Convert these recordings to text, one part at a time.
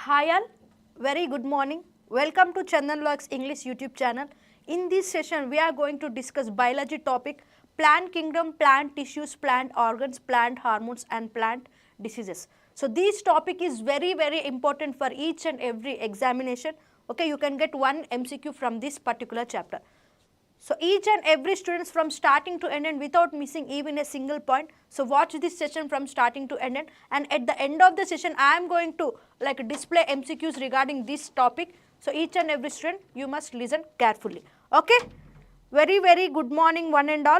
Hi all, very good morning. Welcome to Chandan English YouTube channel. In this session, we are going to discuss biology topic, plant kingdom, plant tissues, plant organs, plant hormones and plant diseases. So this topic is very important for each and every examination. Okay, you can get one MCQ from this particular chapter. So each and every students from starting to end and without missing even a single point. So watch this session from starting to end and at the end of the session I am going to display MCQs regarding this topic. So each and every student you must listen carefully. Okay. Very good morning one and all.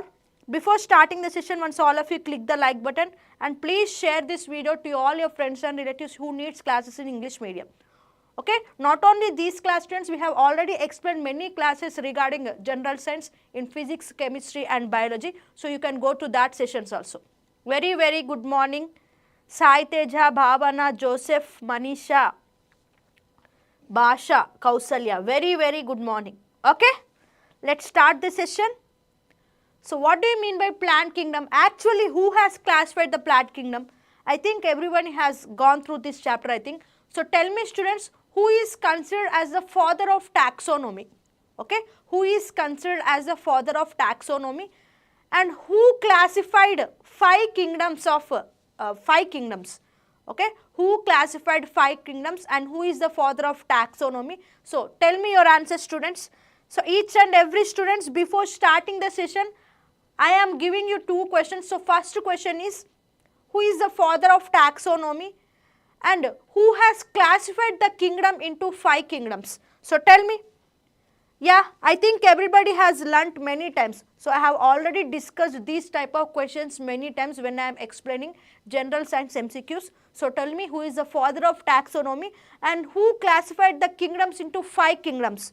Before starting the session, once all of you click the like button and please share this video to all your friends and relatives who needs classes in English medium. Okay, not only these class students, we have already explained many classes regarding general science in physics, chemistry and biology. So you can go to that sessions also. Very good morning. Sai Teja, Bhavana, Joseph, Manisha, Basha, Kausalya. Very good morning. Okay, let's start the session. So what do you mean by plant kingdom? Actually, who has classified the plant kingdom? I think everyone has gone through this chapter, I think. So tell me students, who is considered as the father of taxonomy? Okay, who is considered as the father of taxonomy and who classified five kingdoms of Okay, who classified five kingdoms and who is the father of taxonomy? So tell me your answers students. So each and every students, before starting the session, I am giving you two questions. So first question is, who is the father of taxonomy? And who has classified the kingdom into five kingdoms? So tell me. Yeah, I think everybody has learnt many times. So I have already discussed these type of questions many times when I am explaining general science MCQs. So tell me, who is the father of taxonomy and who classified the kingdoms into five kingdoms?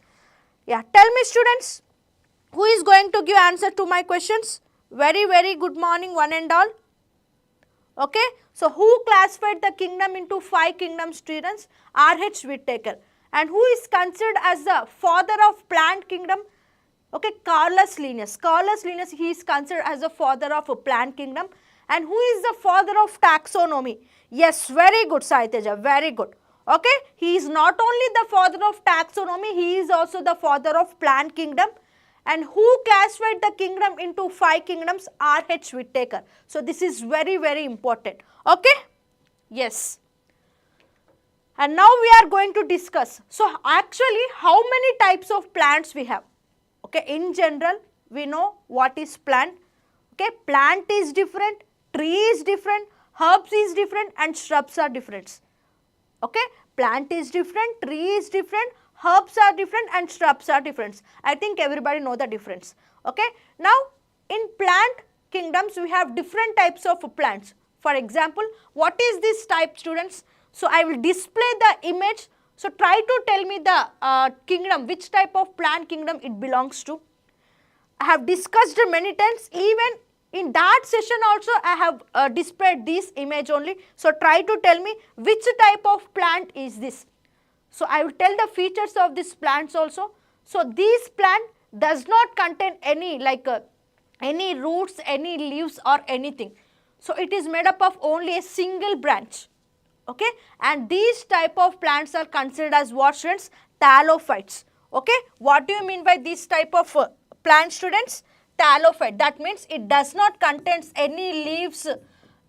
Yeah, tell me students, who is going to give answer to my questions? Very good morning one and all. Okay, so who classified the kingdom into five kingdoms students? R.H. Whittaker. And who is considered as the father of plant kingdom? Okay, Carolus Linnaeus. Carolus Linnaeus, he is considered as the father of a plant kingdom. And who is the father of taxonomy? Yes, very good Saiteja, very good. Okay, he is not only the father of taxonomy, he is also the father of plant kingdom. And who classified the kingdom into five kingdoms? R.H. Whittaker. So this is very important. Okay? Yes. And now we are going to discuss. So actually, how many types of plants we have? Okay, in general, we know what is plant. Okay, plant is different, tree is different, herbs is different and shrubs are different. Okay, plant is different, tree is different, herbs are different and shrubs are different. I think everybody know the difference. Okay. Now, in plant kingdoms, we have different types of plants. For example, what is this type students? So, I will display the image. So, try to tell me the kingdom, which type of plant kingdom it belongs to. I have discussed many times, even in that session also I have displayed this image only. So, try to tell me which type of plant is this. So, I will tell the features of these plants also. So, this plant does not contain any any roots, any leaves or anything. So, it is made up of only a single branch. Okay, and these type of plants are considered as what students? Thallophytes. Okay, what do you mean by this type of plant students? Thallophyte. That means it does not contain any leaves.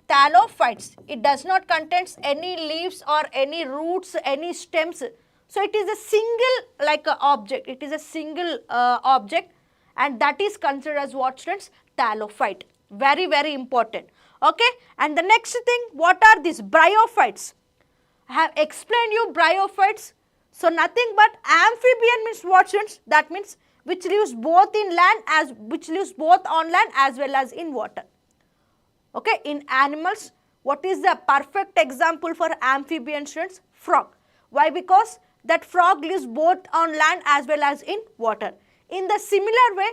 Thallophytes. It does not contain any leaves or any roots, any stems. So it is a single object. It is a single object and that is considered as what students? Thallophyte. Very important. Okay. And the next thing, what are these? Bryophytes. I have explained you bryophytes. So nothing but amphibian means what students? That means which lives both in land on land as well as in water. Okay, in animals, what is the perfect example for amphibian students? Frog. Why? Because that frog lives both on land as well as in water. In the similar way,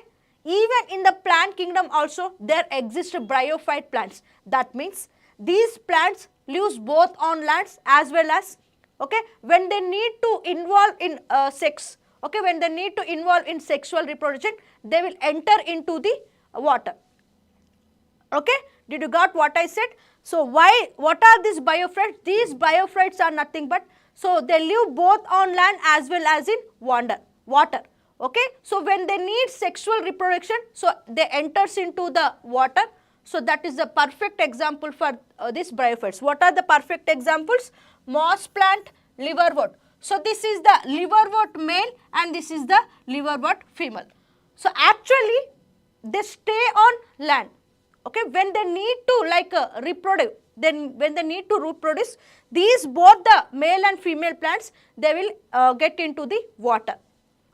even in the plant kingdom also there exist bryophyte plants. That means these plants lives both on lands as well as, okay, when they need to involve in sex, okay, when they need to involve in sexual reproduction, they will enter into the water. Okay, did you got what I said? So what are these biophytes? These biophytes are nothing but, so they live both on land as well as in water. Okay, so when they need sexual reproduction, so they enters into the water. So that is the perfect example for these biophytes. What are the perfect examples? Moss plant, liverwort. So this is the liverwort male and this is the liverwort female. So actually they stay on land. Okay, when they need to reproduce, then when they need to reproduce, these both the male and female plants, they will get into the water.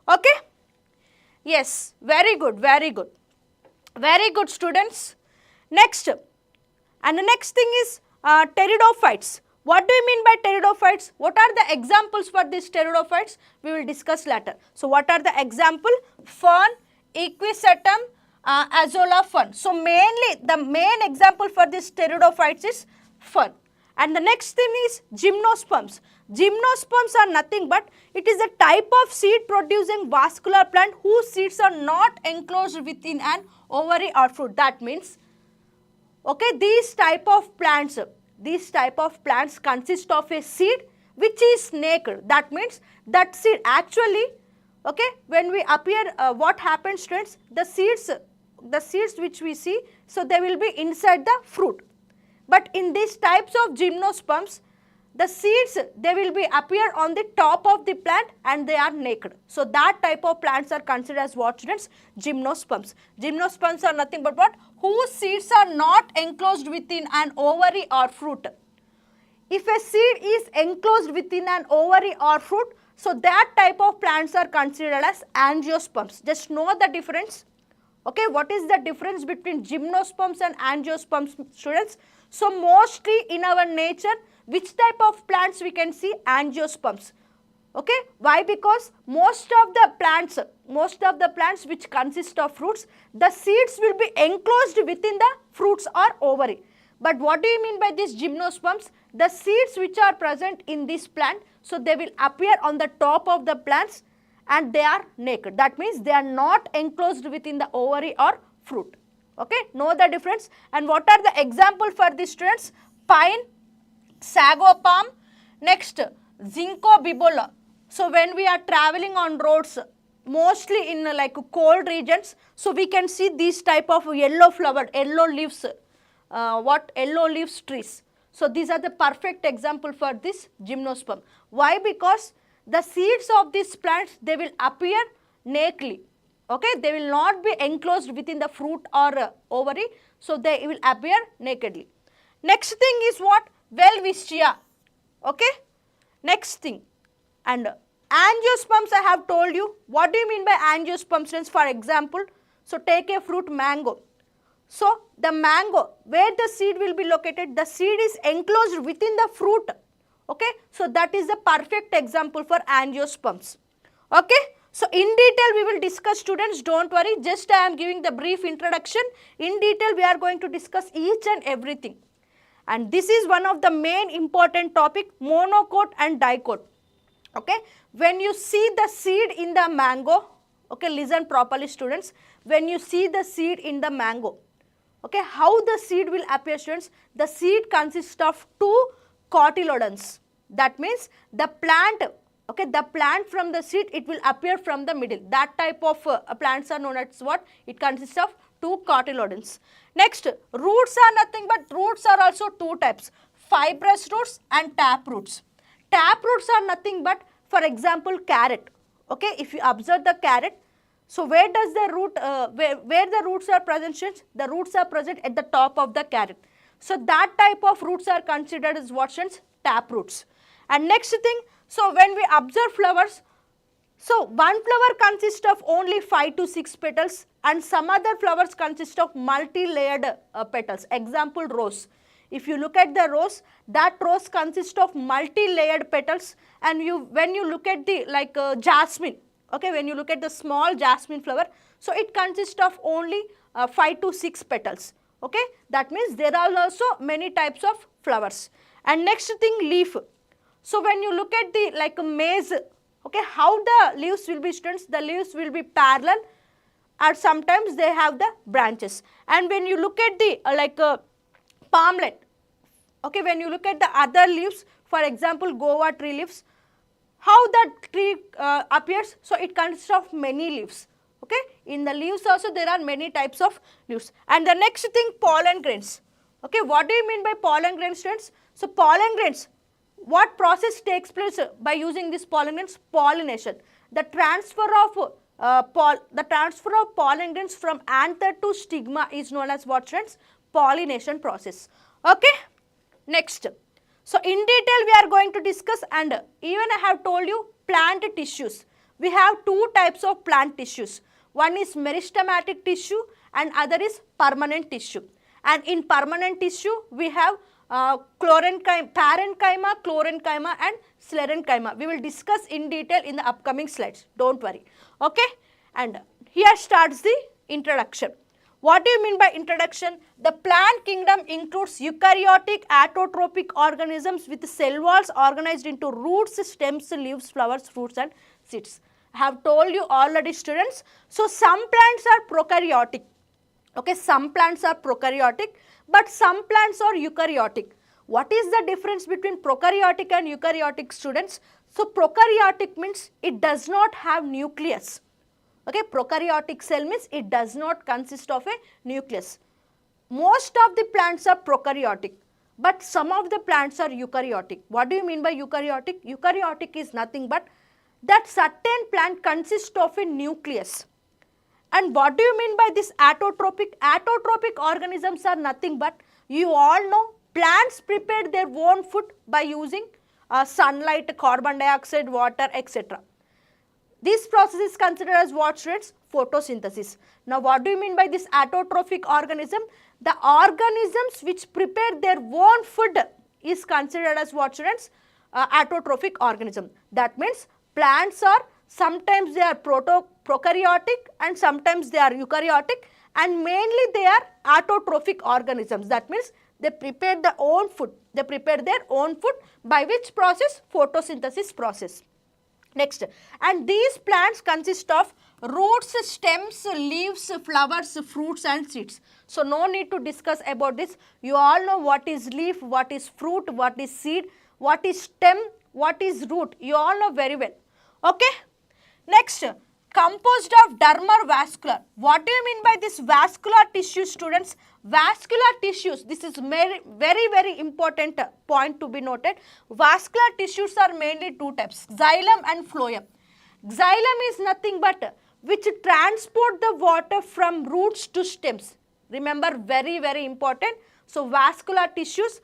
Okay, yes, very good, very good, very good students. Next, and the next thing is pteridophytes. What do you mean by pteridophytes? What are the examples for these pteridophytes? We will discuss later. So what are the example? Fern, equisetum, azolla fern. So mainly the main example for this pteridophytes is fern. And the next thing is gymnosperms. Gymnosperms are nothing but it is a type of seed producing vascular plant whose seeds are not enclosed within an ovary or fruit. That means, okay, these type of plants consist of a seed which is naked. That means that seed actually, okay, when we appear, what happens, students? The seeds which we see, so they will be inside the fruit. But in these types of gymnosperms, the seeds, they will be appear on the top of the plant and they are naked. So that type of plants are considered as what, students? Gymnosperms. Gymnosperms are nothing but what? Whose seeds are not enclosed within an ovary or fruit. If a seed is enclosed within an ovary or fruit, so that type of plants are considered as angiosperms. Just know the difference. Okay, what is the difference between gymnosperms and angiosperms, students? So mostly in our nature, which type of plants we can see? Angiosperms. Okay, why? Because most of the plants which consist of fruits, the seeds will be enclosed within the fruits or ovary. But what do you mean by these gymnosperms? The seeds which are present in this plant, so they will appear on the top of the plants and they are naked. That means they are not enclosed within the ovary or fruit. Okay, know the difference. And what are the example for these, students? Pine, sago palm, next ginkgo biloba. So when we are traveling on roads, mostly in cold regions, so we can see these type of yellow flowered, yellow leaves, yellow leaves trees. So these are the perfect example for this gymnosperm. Why? Because the seeds of these plants, they will appear nakedly. Okay, they will not be enclosed within the fruit or ovary, so they will appear nakedly. Next thing is what? Welwitschia. Okay, next thing. And angiosperms, I have told you. What do you mean by angiosperms? For example, so take a fruit mango. So the mango, where the seed will be located, the seed is enclosed within the fruit. Okay, so that is the perfect example for angiosperms. Okay, so in detail we will discuss, students, don't worry, just I am giving the brief introduction. In detail we are going to discuss each and everything. And this is one of the main important topic, monocote and dicote. Okay, when you see the seed in the mango, okay, listen properly, students, when you see the seed in the mango, okay, how the seed will appear, students? The seed consists of two cotyledons. That means the plant, okay, the plant from the seed, it will appear from the middle. That type of plants are known as what? It consists of two cotyledons. Next, roots are nothing but, roots are also two types, fibrous roots and tap roots. Tap roots are nothing but, for example, carrot. Okay, if you observe the carrot, so where does the root, where the roots are present, students? The roots are present at the top of the carrot. So that type of roots are considered as what, students? Tap roots. And next thing, so when we observe flowers, so one flower consists of only 5 to 6 petals and some other flowers consist of multi-layered petals. Example, rose. If you look at the rose, that rose consists of multi-layered petals, and when you look at the jasmine, okay, when you look at the small jasmine flower, so it consists of only 5 to 6 petals. Okay, that means there are also many types of flowers. And next thing, leaf. So when you look at the maize, okay, how the leaves will be, students? The leaves will be parallel and sometimes they have the branches. And when you look at the palmlet, Okay, when you look at the other leaves, for example, guava tree leaves, how the tree appears? So it consists of many leaves. Okay, in the leaves also there are many types of leaves. And the next thing, pollen grains. Okay, what do you mean by pollen grains, students? So pollen grains, what process takes place by using these pollen grains? Pollination. The transfer of pollen grains from anther to stigma is known as what, students? Pollination process. Okay, next. So in detail we are going to discuss, and even I have told you plant tissues. We have two types of plant tissues. One is meristematic tissue and other is permanent tissue. And in permanent tissue we have parenchyma, chlorenchyma and sclerenchyma. We will discuss in detail in the upcoming slides. Don't worry. Okay. And here starts the introduction. What do you mean by introduction? The plant kingdom includes eukaryotic autotrophic organisms with cell walls organized into roots, stems, leaves, flowers, fruits and seeds. I have told you already, students. So some plants are prokaryotic. Okay, some plants are prokaryotic, but some plants are eukaryotic. What is the difference between prokaryotic and eukaryotic, students? So prokaryotic means it does not have nucleus. Okay, prokaryotic cell means it does not consist of a nucleus. Most of the plants are prokaryotic, but some of the plants are eukaryotic. What do you mean by eukaryotic? Eukaryotic is nothing but that certain plant consists of a nucleus. And what do you mean by this autotrophic? Autotrophic organisms are nothing but, you all know, plants prepare their own food by using sunlight, carbon dioxide, water, etc. This process is considered as what, students? Photosynthesis. Now what do you mean by this autotrophic organism? The organisms which prepare their own food is considered as what, students? Autotrophic organism. That means plants are, sometimes they are prokaryotic and sometimes they are eukaryotic, and mainly they are autotrophic organisms. That means they prepare their own food. They prepare their own food by which process? Photosynthesis process. Next, and these plants consist of roots, stems, leaves, flowers, fruits and seeds. So no need to discuss about this. You all know what is leaf, what is fruit, what is seed, what is stem, what is root. You all know very well. Okay. Next, composed of dermal vascular. What do you mean by this vascular tissue, students? Vascular tissues, this is very, very important point to be noted. Vascular tissues are mainly two types, xylem and phloem. Xylem is nothing but which transport the water from roots to stems. Remember, very important. So vascular tissues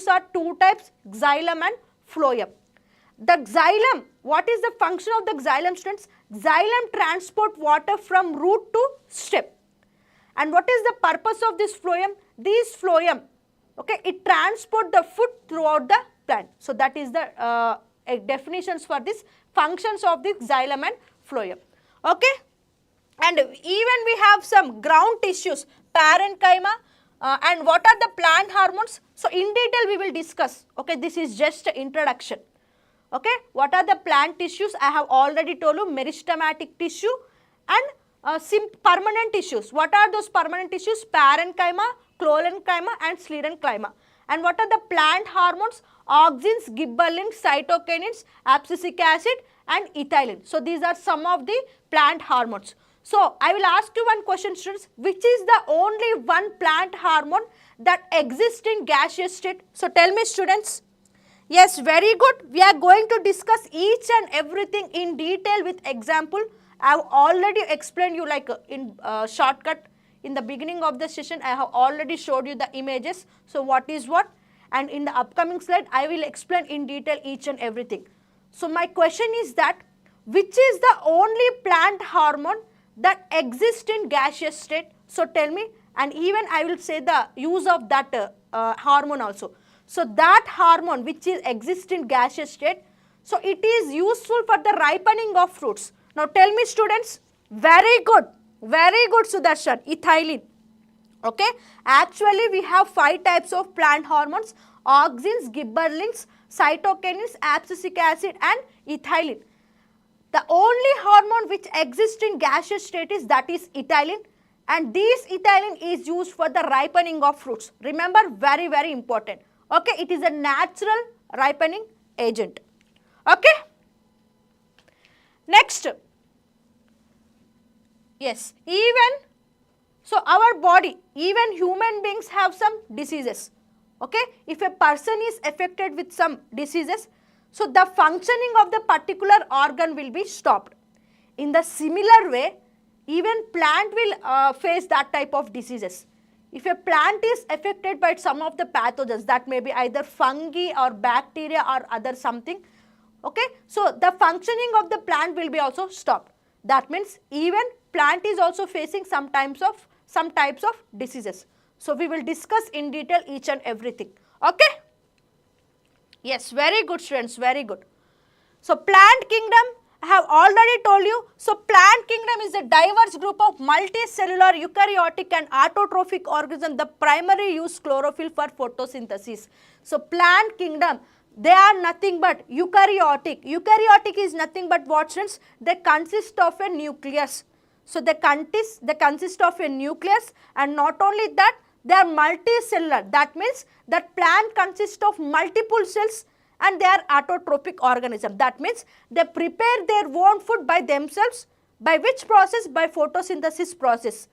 are two types, xylem and phloem. The xylem, what is the function of the xylem, students? Xylem transport water from root to stem. And what is the purpose of this phloem? This phloem, okay, it transport the food throughout the plant. So that is the definitions for this functions of the xylem and phloem. Okay, and even we have some ground tissues, parenchyma, and what are the plant hormones? So in detail we will discuss. Okay, this is just an introduction. Okay, what are the plant tissues? I have already told you, meristematic tissue and permanent tissues. What are those permanent tissues? Parenchyma, chlorenchyma and sclerenchyma. And what are the plant hormones? Auxins, gibberellin, cytokinins, abscisic acid and ethylene. So these are some of the plant hormones. So I will ask you one question, students. Which is the only one plant hormone that exists in gaseous state? So tell me, students. Yes, very good. We are going to discuss each and everything in detail with example. I have already explained you like in shortcut in the beginning of the session. I have already showed you the images. So what is what? And in the upcoming slide, I will explain in detail each and everything. So my question is that which is the only plant hormone that exists in gaseous state? So tell me, and even I will say the use of that hormone also. So that hormone which is exists in gaseous state, so it is useful for the ripening of fruits. Now tell me, students. Very good Sudarshan, ethylene. Okay, actually we have 5 types of plant hormones: auxins, gibberellins, cytokinins, abscisic acid and ethylene. The only hormone which exists in gaseous state is ethylene. and this ethylene is used for the ripening of fruits. Remember, very, very important. Okay, it is a natural ripening agent. Okay. Next, yes, so our body, even human beings have some diseases. Okay, if a person is affected with some diseases, so the functioning of the particular organ will be stopped. In the similar way, even plant will face that type of diseases. If a plant is affected by some of the pathogens, that may be either fungi or bacteria or other something, okay, so the functioning of the plant will be also stopped. That means even plant is also facing some types of diseases. So we will discuss in detail each and everything. Okay? Yes, very good students, very good. So plant kingdom, I have already told you. So plant kingdom is a diverse group of multicellular, eukaryotic and autotrophic organisms that primarily use chlorophyll for photosynthesis. So plant kingdom, they are nothing but eukaryotic. Eukaryotic is nothing but what, students? They consist of a nucleus. So they consist of a nucleus, and not only that, they are multicellular. That means that plant consists of multiple cells and they are autotrophic organisms. That means they prepare their own food by themselves. By which process? By photosynthesis process.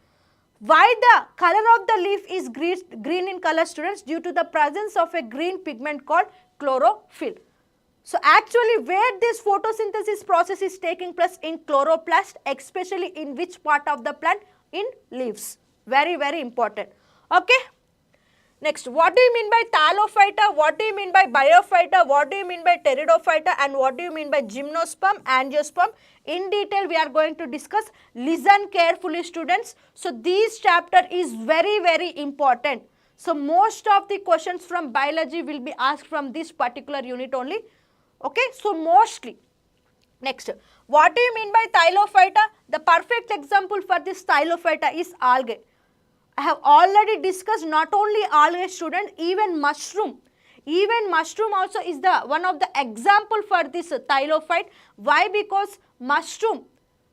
Why the color of the leaf is green in color, students? Due to the presence of a green pigment called chlorophyll. So actually where this photosynthesis process is taking place? In chloroplast, especially in which part of the plant? In leaves. Very, very important. Okay. Next, what do you mean by thallophyta? What do you mean by biophyta? What do you mean by pteridophyta? And what do you mean by gymnosperm, angiosperm? In detail we are going to discuss. Listen carefully, students. So this chapter is very, very important. So most of the questions from biology will be asked from this particular unit only. Okay, so mostly. Next, what do you mean by thallophyta? The perfect example for this thallophyta is algae. I have already discussed not only algae, student, even mushroom. Even mushroom also is the one of the example for this thallophyte. Why? Because mushroom,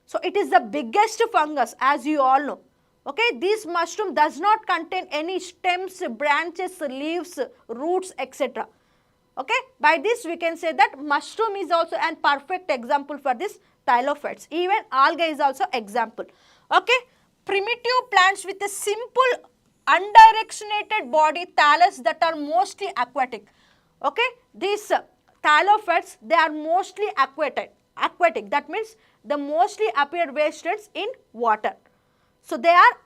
so it is the biggest fungus, as you all know. Okay, this mushroom does not contain any stems, branches, leaves, roots, etc. Okay, by this we can say that mushroom is also a perfect example for this thallophytes. Even algae is also example. Okay, primitive plants with a simple undirectionated body, thallus, that are mostly aquatic. Okay, these thallophytes, they are mostly aquatic. That means they mostly appear wasted in water. So they are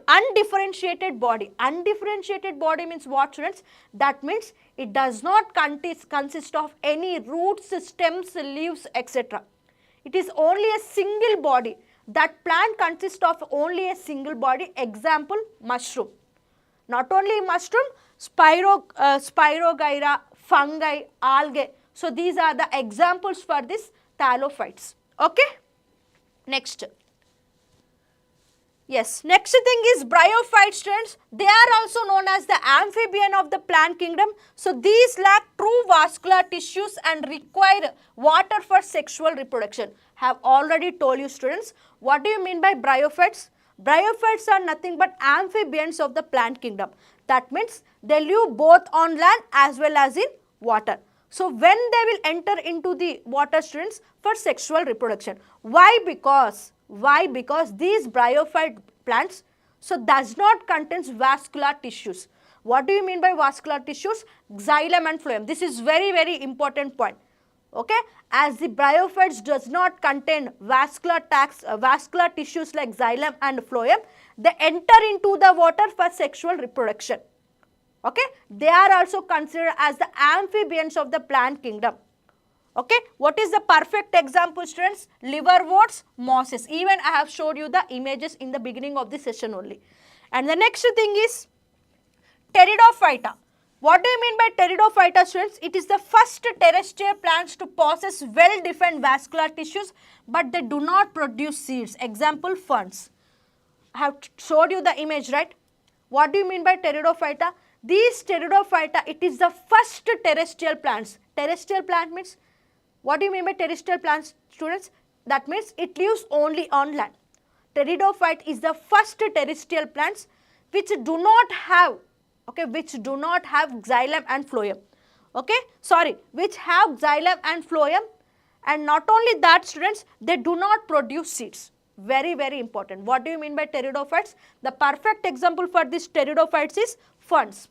undifferentiated body. Undifferentiated body means what, students? That means it does not consist of any roots, stems, leaves, etc. It is only a single body. That plant consists of only a single body. Example, mushroom. Not only mushroom, spirogyra, fungi, algae. So these are the examples for this thallophytes. Okay. Next. Yes, next thing is bryophytes, students. They are also known as the amphibian of the plant kingdom. So these lack true vascular tissues and require water for sexual reproduction. Have already told you, students. What do you mean by bryophytes? Bryophytes are nothing but amphibians of the plant kingdom. That means they live both on land as well as in water. So when they will enter into the water, students, for sexual reproduction. Why? Because these bryophyte plants, so does not contains vascular tissues. What do you mean by vascular tissues? Xylem and phloem. This is very, very important point. Okay, as the bryophytes does not contain vascular tissues like xylem and phloem, they enter into the water for sexual reproduction. Okay, they are also considered as the amphibians of the plant kingdom. Okay, what is the perfect example, students? Liverworts, mosses. Even I have showed you the images in the beginning of the session only. And the next thing is pteridophyta. What do you mean by pteridophyta, students? It is the first terrestrial plants to possess well-defined vascular tissues, but they do not produce seeds. Example, ferns. I have showed you the image, right? What do you mean by pteridophyta? These pteridophyta, it is the first terrestrial plants. Terrestrial plant means, what do you mean by terrestrial plants, students? That means it lives only on land. Pteridophyte is the first terrestrial plants which do not have, okay, which do not have xylem and phloem. Okay, sorry, which have xylem and phloem, and not only that students, they do not produce seeds. Very, very important. What do you mean by pteridophytes? The perfect example for this pteridophytes is ferns.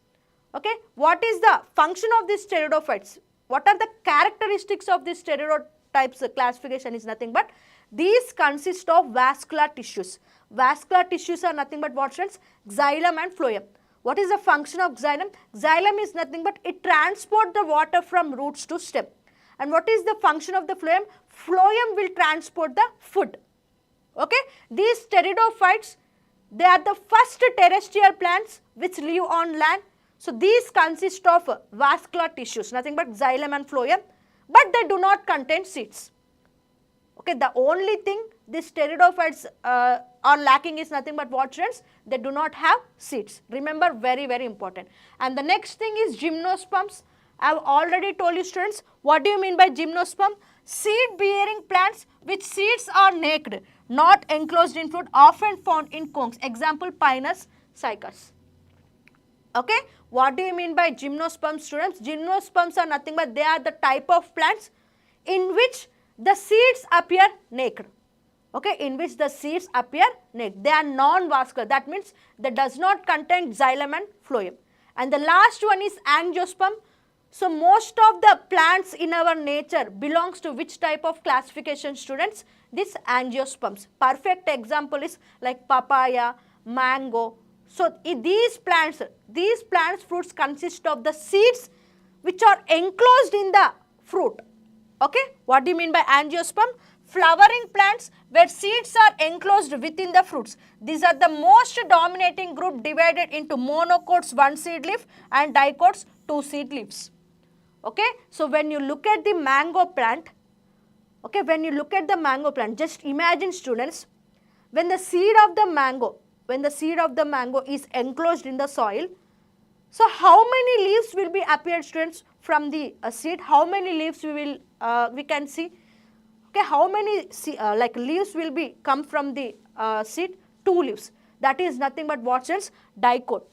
Okay, what is the function of these pteridophytes? What are the characteristics of this pteridotypes classification is nothing but these consist of vascular tissues. Vascular tissues are nothing but what students? Xylem and phloem. What is the function of xylem? Xylem is nothing but it transports the water from roots to stem. And what is the function of the phloem? Phloem will transport the food. Okay, these pteridophytes, they are the first terrestrial plants which live on land. So these consist of vascular tissues, nothing but xylem and phloem, but they do not contain seeds. Okay, the only thing these pteridophytes are lacking is nothing but what students? They do not have seeds. Remember, very, very important. And the next thing is gymnosperms. I have already told you students, what do you mean by gymnosperm? Seed bearing plants which seeds are naked, not enclosed in fruit, often found in cones. Example, Pinus cycas. Okay, what do you mean by gymnosperms students? Gymnosperms are nothing but they are the type of plants in which the seeds appear naked. Okay, in which the seeds appear naked. They are non-vascular. That means they does not contain xylem and phloem. And the last one is angiosperm. So most of the plants in our nature belongs to which type of classification students? This angiosperms. Perfect example is like papaya, mango. So these plants fruits consist of the seeds which are enclosed in the fruit. Okay, what do you mean by angiosperm? Flowering plants where seeds are enclosed within the fruits. These are the most dominating group divided into monocots, one seed leaf, and dicots, two seed leaves. Okay, so when you look at the mango plant, okay, when you look at the mango plant, just imagine students, when the seed of the mango is enclosed in the soil, so how many leaves will be appeared students from the seed? How many leaves we can see? Okay, how many like leaves will be come from the seed? 2 leaves. That is nothing but what students? Dicot.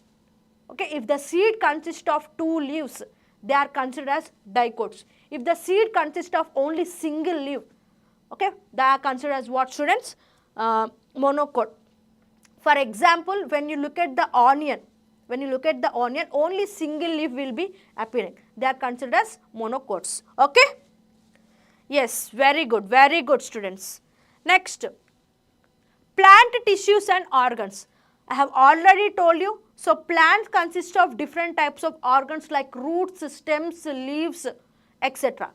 Okay, if the seed consists of 2 leaves, they are considered as dicots. If the seed consists of only single leaf, okay, they are considered as what students? Monocot. For example, when you look at the onion, only single leaf will be appearing. They are considered as monocots. Okay? Yes, very good students. Next, plant tissues and organs. I have already told you. So plants consist of different types of organs like roots, stems, leaves, etc.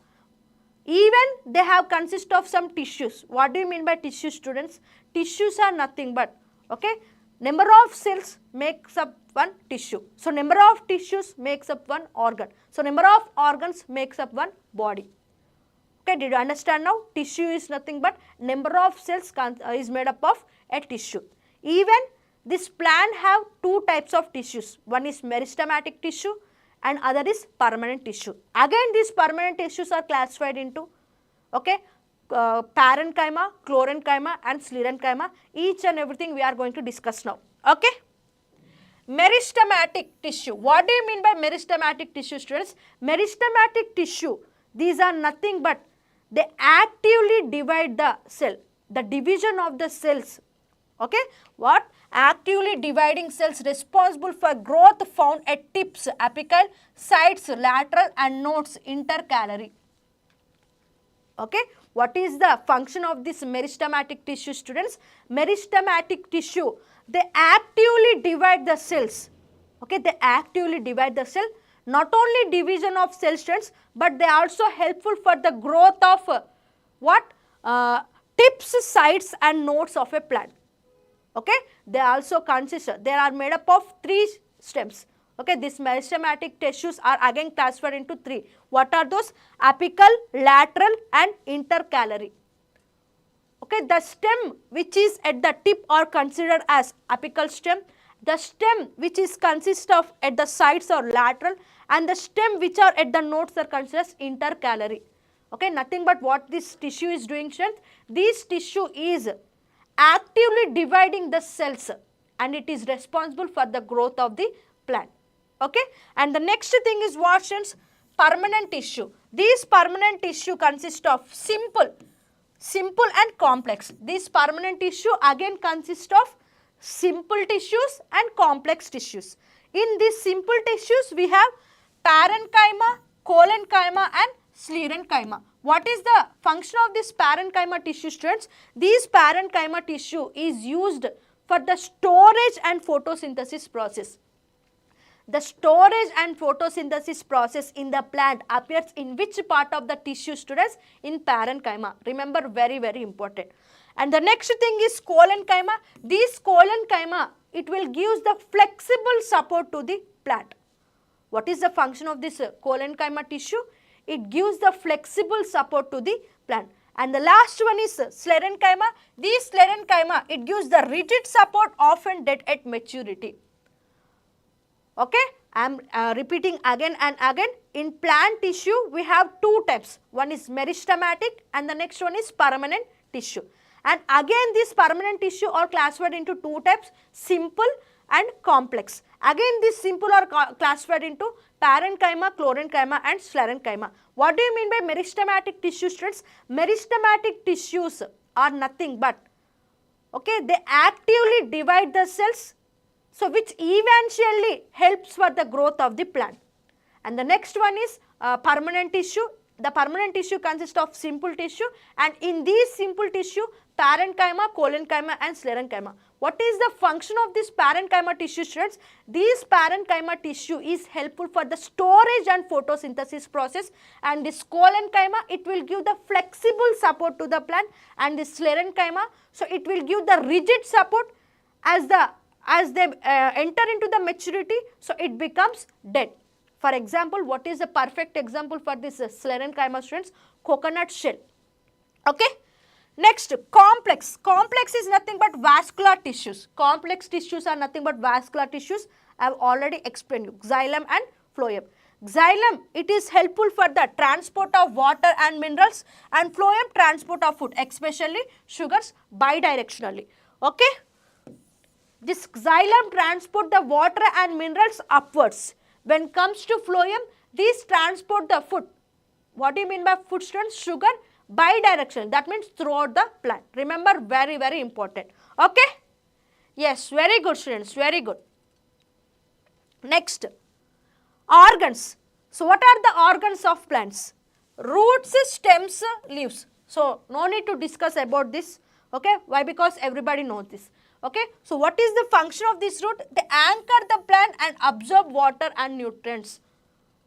Even they have consist of some tissues. What do you mean by tissues students? Tissues are nothing but, okay, number of cells makes up one tissue. So number of tissues makes up one organ. So number of organs makes up one body. Okay, did you understand now? Tissue is nothing but number of cells is made up of a tissue. Even this plant have 2 types of tissues. One is meristematic tissue and other is permanent tissue. Again, these permanent tissues are classified into, okay, parenchyma, chlorenchyma and sclerenchyma. Each and everything we are going to discuss now. Okay. Meristematic tissue. What do you mean by meristematic tissue students? Meristematic tissue, these are nothing but they actively divide the cell. The division of the cells. Okay. What? Actively dividing cells responsible for growth found at tips, apical, sides, lateral and nodes intercalary. Okay. What is the function of this meristematic tissue students? Meristematic tissue, they actively divide the cells. Okay. They actively divide the cell. Not only division of cell students, but they are also helpful for the growth of what? Tips, sides and nodes of a plant. Okay, they also consist, they are made up of 3 stems. Okay, these meristematic tissues are again classified into 3. What are those? Apical, lateral and intercalary. Okay, the stem which is at the tip are considered as apical stem. The stem which is consist of at the sides or lateral, and the stem which are at the nodes are considered as intercalary. Okay, nothing but what this tissue is doing, students. This tissue is actively dividing the cells, and it is responsible for the growth of the plant. Okay, and the next thing is what students? Permanent tissue. These permanent tissue consist of simple and complex. This permanent tissue again consists of simple tissues and complex tissues. In these simple tissues we have parenchyma, collenchyma and sclerenchyma. What is the function of this parenchyma tissue, students? This parenchyma tissue is used for the storage and photosynthesis process. The storage and photosynthesis process in the plant appears in which part of the tissue, students? In parenchyma. Remember, very, very important. And the next thing is collenchyma. This collenchyma, it will give the flexible support to the plant. What is the function of this collenchyma tissue? It gives the flexible support to the plant. And the last one is sclerenchyma. This sclerenchyma, it gives the rigid support often dead at maturity. Okay, I am repeating again and again. In plant tissue, we have two types. One is meristematic and the next one is permanent tissue. And again, this permanent tissue are classified into two types, simple and complex. Again, this simple are classified into parenchyma, collenchyma and sclerenchyma. What do you mean by meristematic tissue, students? Meristematic tissues are nothing but, okay, they actively divide the cells, so which eventually helps for the growth of the plant. And the next one is permanent tissue. The permanent tissue consists of simple tissue, and in these simple tissue, parenchyma, collenchyma and sclerenchyma. What is the function of this parenchyma tissue, students? This parenchyma tissue is helpful for the storage and photosynthesis process, and this collenchyma, it will give the flexible support to the plant, and this sclerenchyma, so it will give the rigid support as they enter into the maturity, so it becomes dead. For example, what is a perfect example for this sclerenchyma, students? Coconut shell. Okay. Next, complex. Complex is nothing but vascular tissues. Complex tissues are nothing but vascular tissues. I have already explained you. Xylem and phloem. Xylem, it is helpful for the transport of water and minerals, and phloem transport of food, especially sugars, bidirectionally. Okay. This xylem transport the water and minerals upwards. When comes to phloem, these transport the food. What do you mean by food, students? Sugar, bidirectional. That means throughout the plant. Remember, very, very important. Okay? Yes, very good, students. Very good. Next, organs. So, what are the organs of plants? Roots, stems, leaves. So, no need to discuss about this. Okay? Why? Because everybody knows this. Okay, so what is the function of this root? They anchor the plant and absorb water and nutrients.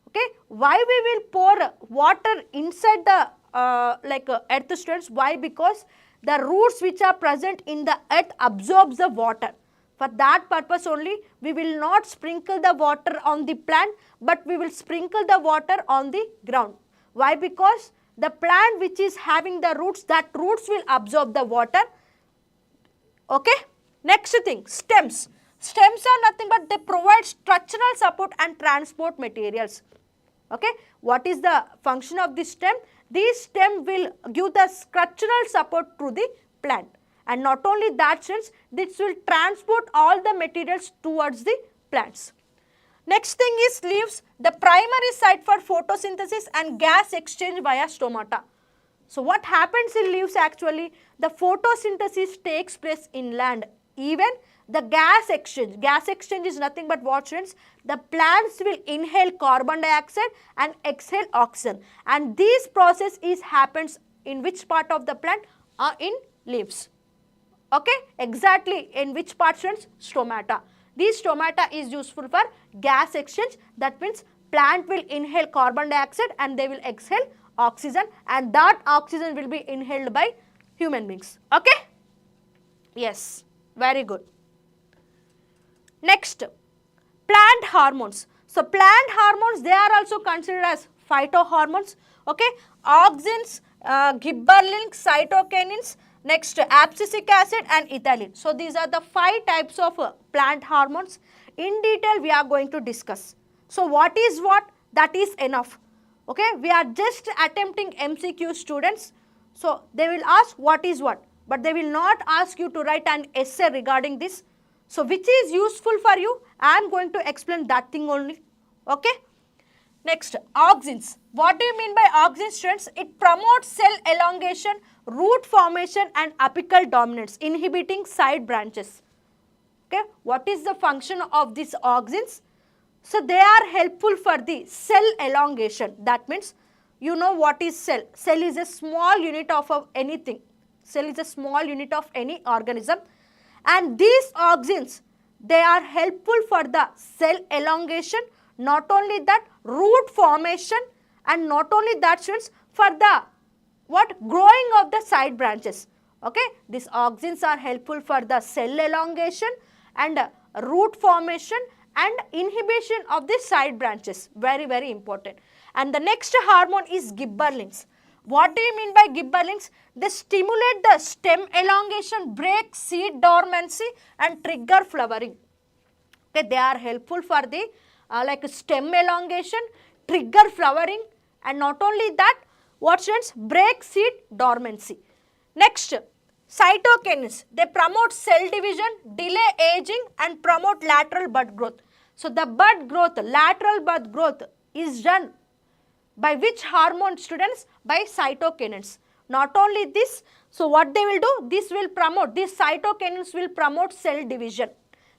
Okay, why we will pour water inside the earth, students? Why? Because the roots which are present in the earth absorbs the water. For that purpose only, we will not sprinkle the water on the plant, but we will sprinkle the water on the ground. Why? Because the plant which is having the roots, that roots will absorb the water. Okay. Next thing, stems. Stems are nothing but they provide structural support and transport materials. Okay. What is the function of this stem? This stem will give the structural support to the plant. And not only that, since this will transport all the materials towards the plants. Next thing is leaves, the primary site for photosynthesis and gas exchange via stomata. So what happens in leaves actually? The photosynthesis takes place in land. Even the gas exchange is nothing but what, students? The plants will inhale carbon dioxide and exhale oxygen, and this process happens in which part of the plant? In leaves. Okay, exactly in which part, students? Stomata. This stomata is useful for gas exchange. That means plant will inhale carbon dioxide and they will exhale oxygen, and that oxygen will be inhaled by human beings. Okay? Yes. Very good. Next, plant hormones. So, plant hormones, they are also considered as phytohormones. Okay, auxins, gibberellin, cytokinins, next abscisic acid and ethylene. So, these are the 5 types of plant hormones. In detail, we are going to discuss. So, what is what? That is enough. Okay, we are just attempting MCQ, students. So, they will ask what is what. but they will not ask you to write an essay regarding this. So which is useful for you, I am going to explain that thing only. Okay. Next, auxins. What do you mean by auxins, students? It promotes cell elongation, root formation and apical dominance, inhibiting side branches. Okay, what is the function of these auxins? So they are helpful for the cell elongation. That means you know what is cell. Cell is a small unit of anything. Cell is a small unit of any organism, and these auxins, they are helpful for the cell elongation, not only that, root formation, and not only that, students, for the growing of the side branches. Okay, these auxins are helpful for the cell elongation and root formation and inhibition of the side branches. Very, very important. And the next hormone is gibberellins. What do you mean by gibberellins? They stimulate the stem elongation, break seed dormancy and trigger flowering. Okay, they are helpful for the like stem elongation, trigger flowering, and not only that, what, students? Break seed dormancy. Next, cytokinins. They promote cell division, delay aging and promote lateral bud growth. So the bud growth, lateral bud growth is done by which hormone, students? By cytokinins. Not only this, so what they will do? This will promote, these cytokinins will promote cell division,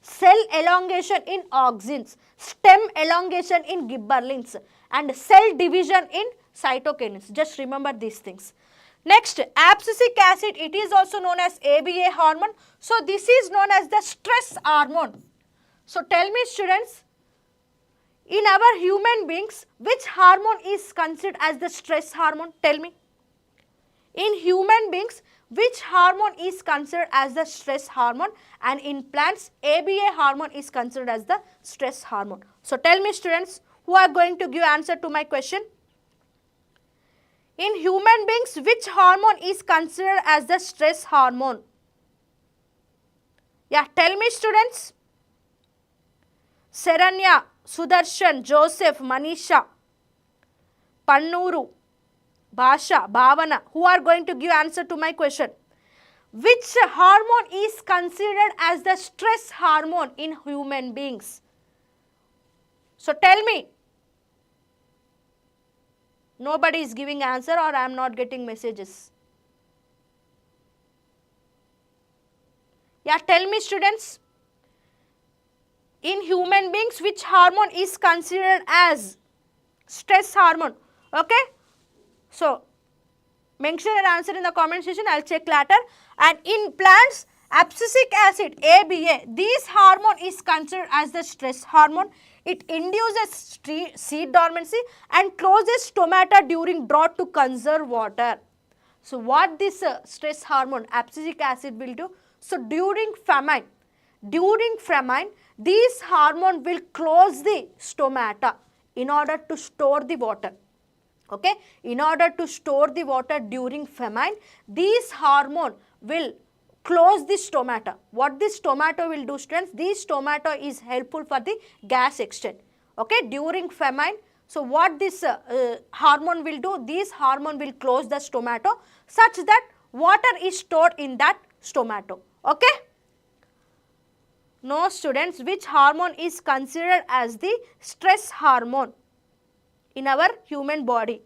cell elongation in auxins, stem elongation in gibberellins and cell division in cytokinins. Just remember these things. Next, abscisic acid, it is also known as ABA hormone. So this is known as the stress hormone. So tell me, students, in our human beings, which hormone is considered as the stress hormone? Tell me. In human beings, which hormone is considered as the stress hormone? And in plants, ABA hormone is considered as the stress hormone. So tell me, students, who are going to give answer to my question? In human beings, which hormone is considered as the stress hormone? Yeah, tell me, students. Seranya, Sudarshan, Joseph, Manisha, Pannuru, Bhasha, Bhavana, who are going to give answer to my question? Which hormone is considered as the stress hormone in human beings? So tell me. Nobody is giving answer, or I am not getting messages. Yeah, tell me, students. In human beings, which hormone is considered as stress hormone? Okay. So, mention an answer in the comment section. I will check later. And in plants, abscisic acid, ABA, this hormone is considered as the stress hormone. It induces seed dormancy and closes stomata during drought to conserve water. So, what this stress hormone, abscisic acid, will do? So, during famine, this hormone will close the stomata in order to store the water. Okay, in order to store the water during famine, this hormone will close the stomata. What this stomata will do, students? This stomata is helpful for the gas exchange. Okay, during famine. So what this hormone will do? This hormone will close the stomata such that water is stored in that stomata. Okay. No, students, which hormone is considered as the stress hormone in our human body?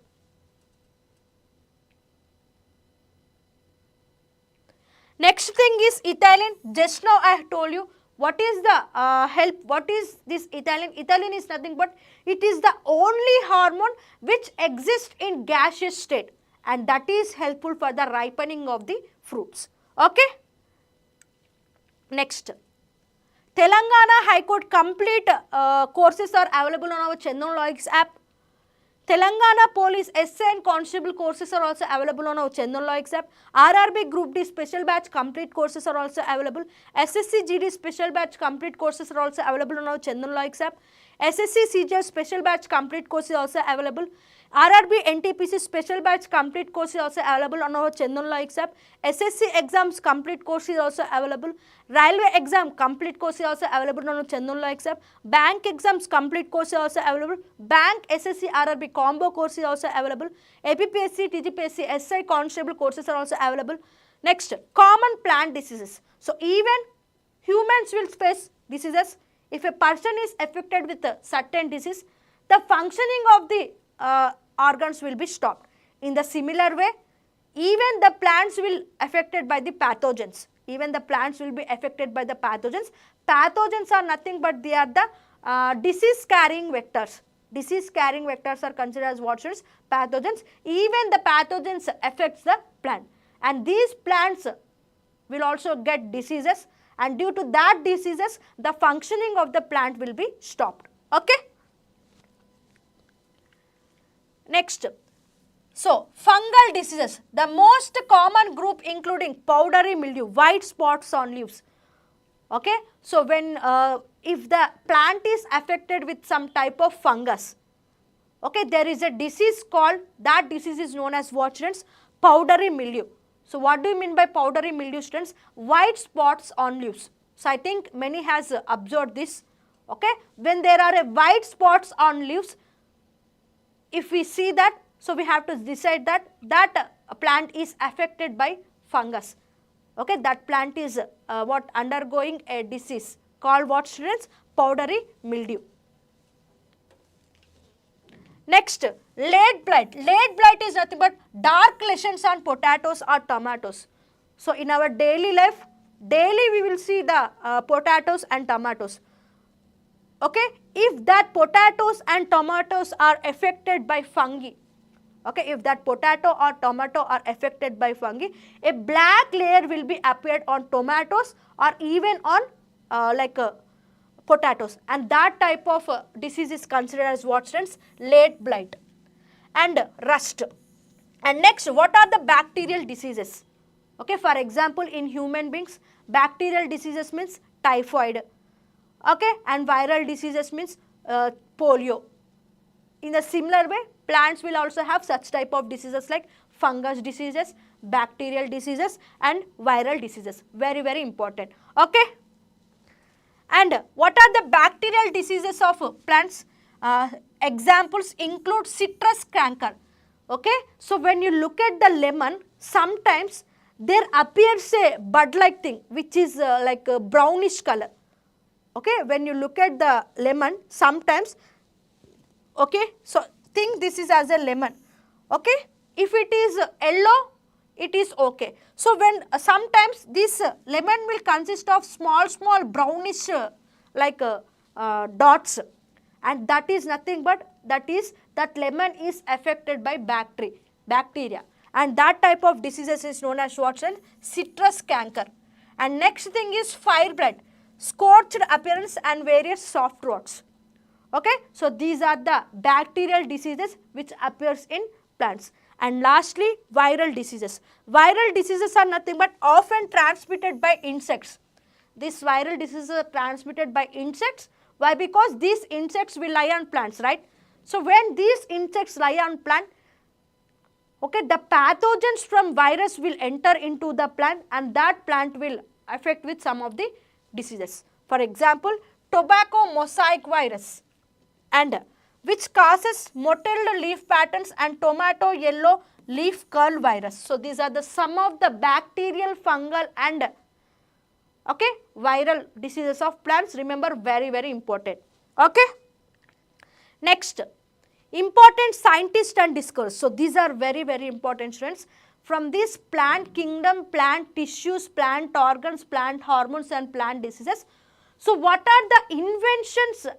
Next thing is ethylene. Just now I have told you what is the what is this ethylene? Ethylene is nothing but it is the only hormone which exists in gaseous state, and that is helpful for the ripening of the fruits. Okay. Next, Telangana High Court complete courses are available on our Chandan Logics app. Telangana Police essay and constable courses are also available on our Chandan Logics app. RRB Group D special batch complete courses are also available. SSC GD special batch complete courses are also available on our Chandan Logics app. SSC CGL special batch complete course is also available. RRB NTPC special batch complete course is also available on our Chandan Logics app. SSC exams complete course is also available. Railway exam complete course is also available on our Chandan Logics app. Bank exams complete course is also available. Bank SSC RRB combo course is also available. APPSC, TGPSC, SI constable courses are also available. Next, common plant diseases. So even humans will face diseases. If a person is affected with a certain disease, the functioning of the organs will be stopped. In the similar way, even the plants will affected by the pathogens. Even the plants will be affected by the pathogens. Pathogens are nothing but they are the disease carrying vectors. Disease carrying vectors are considered as what students? Pathogens. Even the pathogens affects the plant, and these plants will also get diseases, and due to that diseases the functioning of the plant will be stopped. Okay. Next, so fungal diseases, the most common group including powdery mildew, white spots on leaves. Okay, so when if the plant is affected with some type of fungus, okay, there is a disease called, that disease is known as what students? Powdery mildew. So what do you mean by powdery mildew students? White spots on leaves. So I think many has observed this. Okay, when there are white spots on leaves, if we see that, so we have to decide that that plant is affected by fungus. Okay, that plant is what undergoing a disease called what students? Powdery mildew. Next, late blight. Late blight is nothing but dark lesions on potatoes or tomatoes. So in our daily life, daily we will see the potatoes and tomatoes. Okay, if that potatoes and tomatoes are affected by fungi, okay, if that potato or tomato are affected by fungi, a black layer will be appeared on tomatoes or even on potatoes, and that type of disease is considered as what students? Late blight. And rust. And next, what are the bacterial diseases? Okay, for example, in human beings, bacterial diseases means typhoid. Okay, and viral diseases means polio. In a similar way, plants will also have such type of diseases like fungus diseases, bacterial diseases and viral diseases. Very, very important. Okay. And what are the bacterial diseases of plants? Examples include citrus canker. Okay. So when you look at the lemon, sometimes there appears a bud-like thing which is like a brownish color. Okay, when you look at the lemon, sometimes, okay, so think this is as a lemon. Okay, if it is yellow, it is okay. So when sometimes this lemon will consist of small brownish dots, and that is nothing but that lemon is affected by bacteria, and that type of diseases is known as what? Citrus canker. And next thing is fire blight, scorched appearance and various soft rots. Okay, so these are the bacterial diseases which appears in plants. And lastly, viral diseases. Viral diseases are nothing but often transmitted by insects. These viral diseases are transmitted by insects. Why? Because these insects will lie on plants, right? So when these insects lie on plant, okay, the pathogens from virus will enter into the plant, and that plant will affect with some of the diseases. For example, tobacco mosaic virus, and which causes mottled leaf patterns, and tomato yellow leaf curl virus. So these are the some of the bacterial, fungal and okay, viral diseases of plants. Remember, very, very important. Okay. Next, important scientists and discoverers. So these are very, very important, students. From this plant kingdom, plant tissues, plant organs, plant hormones and plant diseases. So what are the inventions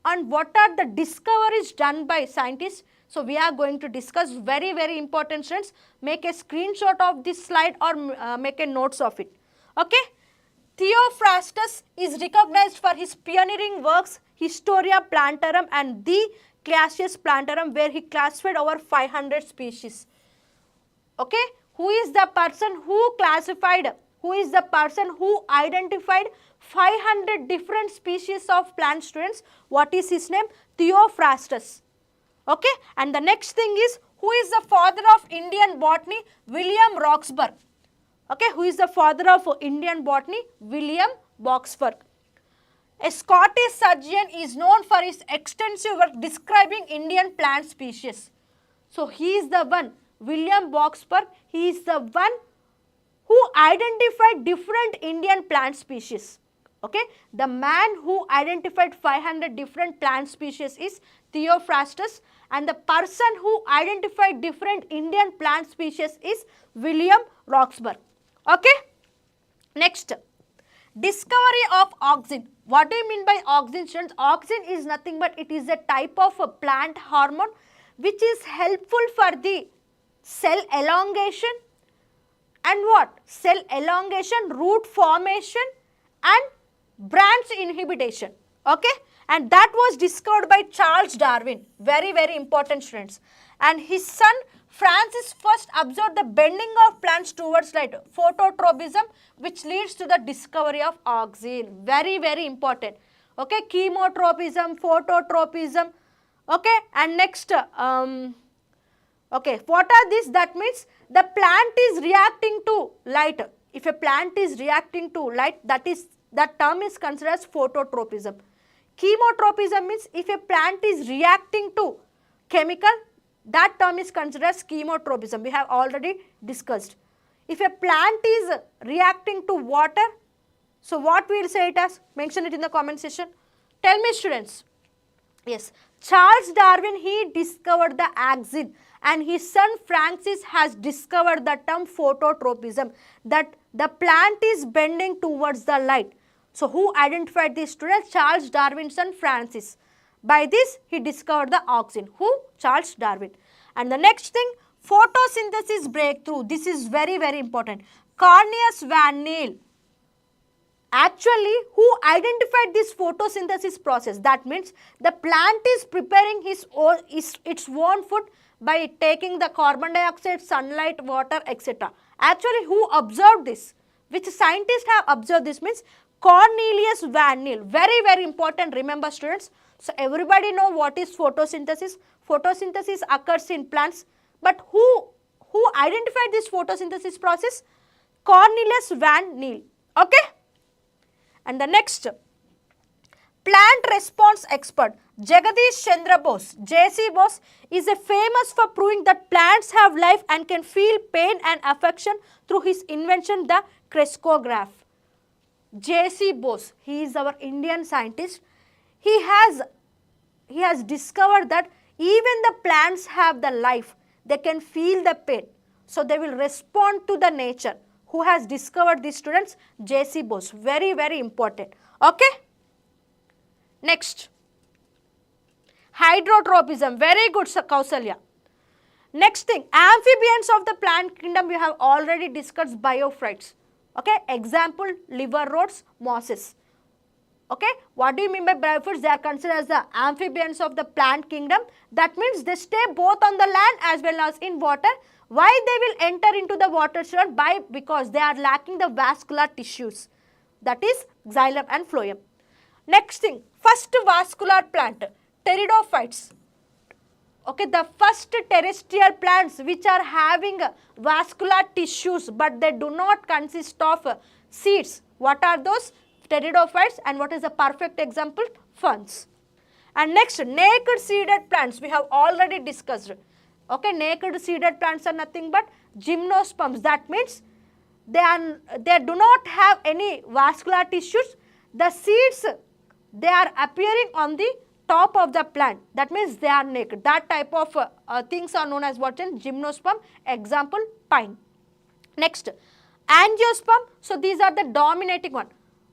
and what are the discoveries done by scientists? So we are going to discuss, very, very important, students. Make a screenshot of this slide or make a notes of it. Okay. Theophrastus is recognized for his pioneering works Historia Plantarum and The Classius Plantarum, where he classified over 500 species. Okay, who is the person who classified, who is the person who identified 500 different species of plant, students? What is his name? Theophrastus. Okay, and the next thing is, who is the father of Indian botany? William Roxburgh. Okay, who is the father of Indian botany? William Roxburgh. A Scottish surgeon is known for his extensive work describing Indian plant species. So he is the one, William Roxburgh, he is the one who identified different Indian plant species. Okay, the man who identified 500 different plant species is Theophrastus, and the person who identified different Indian plant species is William Roxburgh. Okay, next, discovery of Auxin. What do you mean by Auxin, students? Auxin is nothing but it is a type of a plant hormone which is helpful for the cell elongation and what? Cell elongation, root formation and branch inhibition. Okay, and that was discovered by Charles Darwin. Very, very important, students. And his son Francis first observed the bending of plants towards light, phototropism, which leads to the discovery of Auxin. Very, very important. Okay, chemotropism, phototropism. Okay, and next, okay, what are these? That means the plant is reacting to light. If a plant is reacting to light, that term is considered as phototropism. Chemotropism means if a plant is reacting to chemical, that term is considered as chemotropism. We have already discussed. If a plant is reacting to water, so what we will say it as? Mention it in the comment section. Tell me, students. Yes, Charles Darwin, he discovered the Auxin, and his son Francis has discovered the term phototropism, that the plant is bending towards the light. So, who identified this, students? Charles Darwin's son Francis. By this, he discovered the Auxin. Who? Charles Darwin. And the next thing, photosynthesis breakthrough. This is very, very important. Cornelius van Niel. Actually, who identified this photosynthesis process? That means the plant is preparing its own food by taking the carbon dioxide, sunlight, water, etc. Actually, who observed this? Which scientists have observed this? Means Cornelius van Niel. Very, very important. Remember, students. So, everybody know what is photosynthesis. Photosynthesis occurs in plants. But who identified this photosynthesis process? Cornelius van Niel. Okay. And the next, plant response expert Jagadish Chandra Bose, J.C. Bose, is famous for proving that plants have life and can feel pain and affection through his invention, the crescograph. J.C. Bose, he is our Indian scientist. He has discovered that even the plants have the life, they can feel the pain. So, they will respond to the nature. Who has discovered this, students? J.C. Bose. Very, very important. Okay. Next, hydrotropism. Very good, Kausalya. Next thing, amphibians of the plant kingdom, we have already discussed biophytes. Okay. Example, liverworts, mosses. Okay. What do you mean by biophytes? They are considered as the amphibians of the plant kingdom. That means they stay both on the land as well as in water. Why they will enter into the water, student? Because they are lacking the vascular tissues. That is xylem and phloem. Next thing, first vascular plant, pteridophytes. Okay, the first terrestrial plants which are having vascular tissues but they do not consist of seeds. What are those? Pteridophytes. And what is the perfect example? Ferns. And next, naked seeded plants we have already discussed. Okay, naked seeded plants are nothing but gymnosperms. That means they do not have any vascular tissues. The seeds, they are appearing on the top of the plant. That means they are naked. That type of things are known as what in gymnosperm. Example, pine. Next, angiosperm. So, these are the dominating one.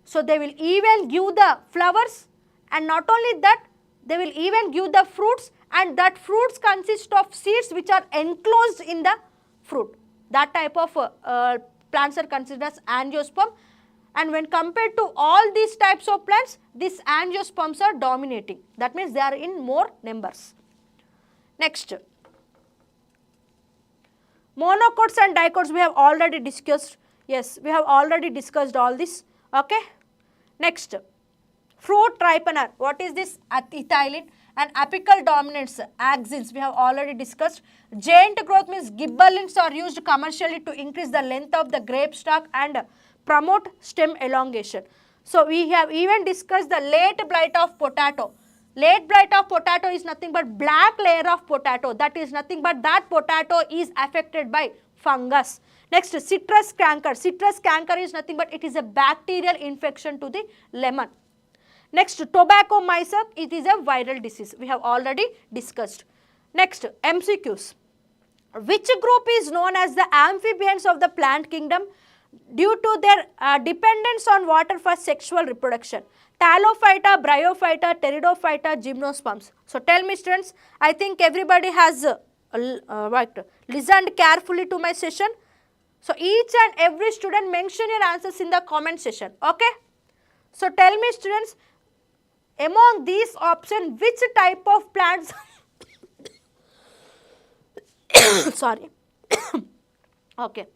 So, they will even give the flowers, and not only that, they will even give the fruits, and that fruits consist of seeds which are enclosed in the fruit. That type of plants are considered as angiosperm. And when compared to all these types of plants, these angiosperms are dominating. That means they are in more numbers. Next, monocots and dicots we have already discussed. Yes, we have already discussed all this. Okay. Next, fruit ripener. What is this? Ethylene. And apical dominants, axins, we have already discussed. Giant growth means gibberellins are used commercially to increase the length of the grape stalk and promote stem elongation. So, we have even discussed the late blight of potato. Late blight of potato is nothing but black layer of potato. That is nothing but that potato is affected by fungus. Next, citrus canker. Citrus canker is nothing but it is a bacterial infection to the lemon. Next, tobacco mycer, it is a viral disease. We have already discussed. Next, MCQs. Which group is known as the amphibians of the plant kingdom due to their dependence on water for sexual reproduction? Talophyta, Bryophyta, Pteridophyta, Gymnosperms. So tell me students, I think everybody has listened carefully to my session. So each and every student mention your answers in the comment section. Okay. So tell me students, among these options, which type of plants sorry okay,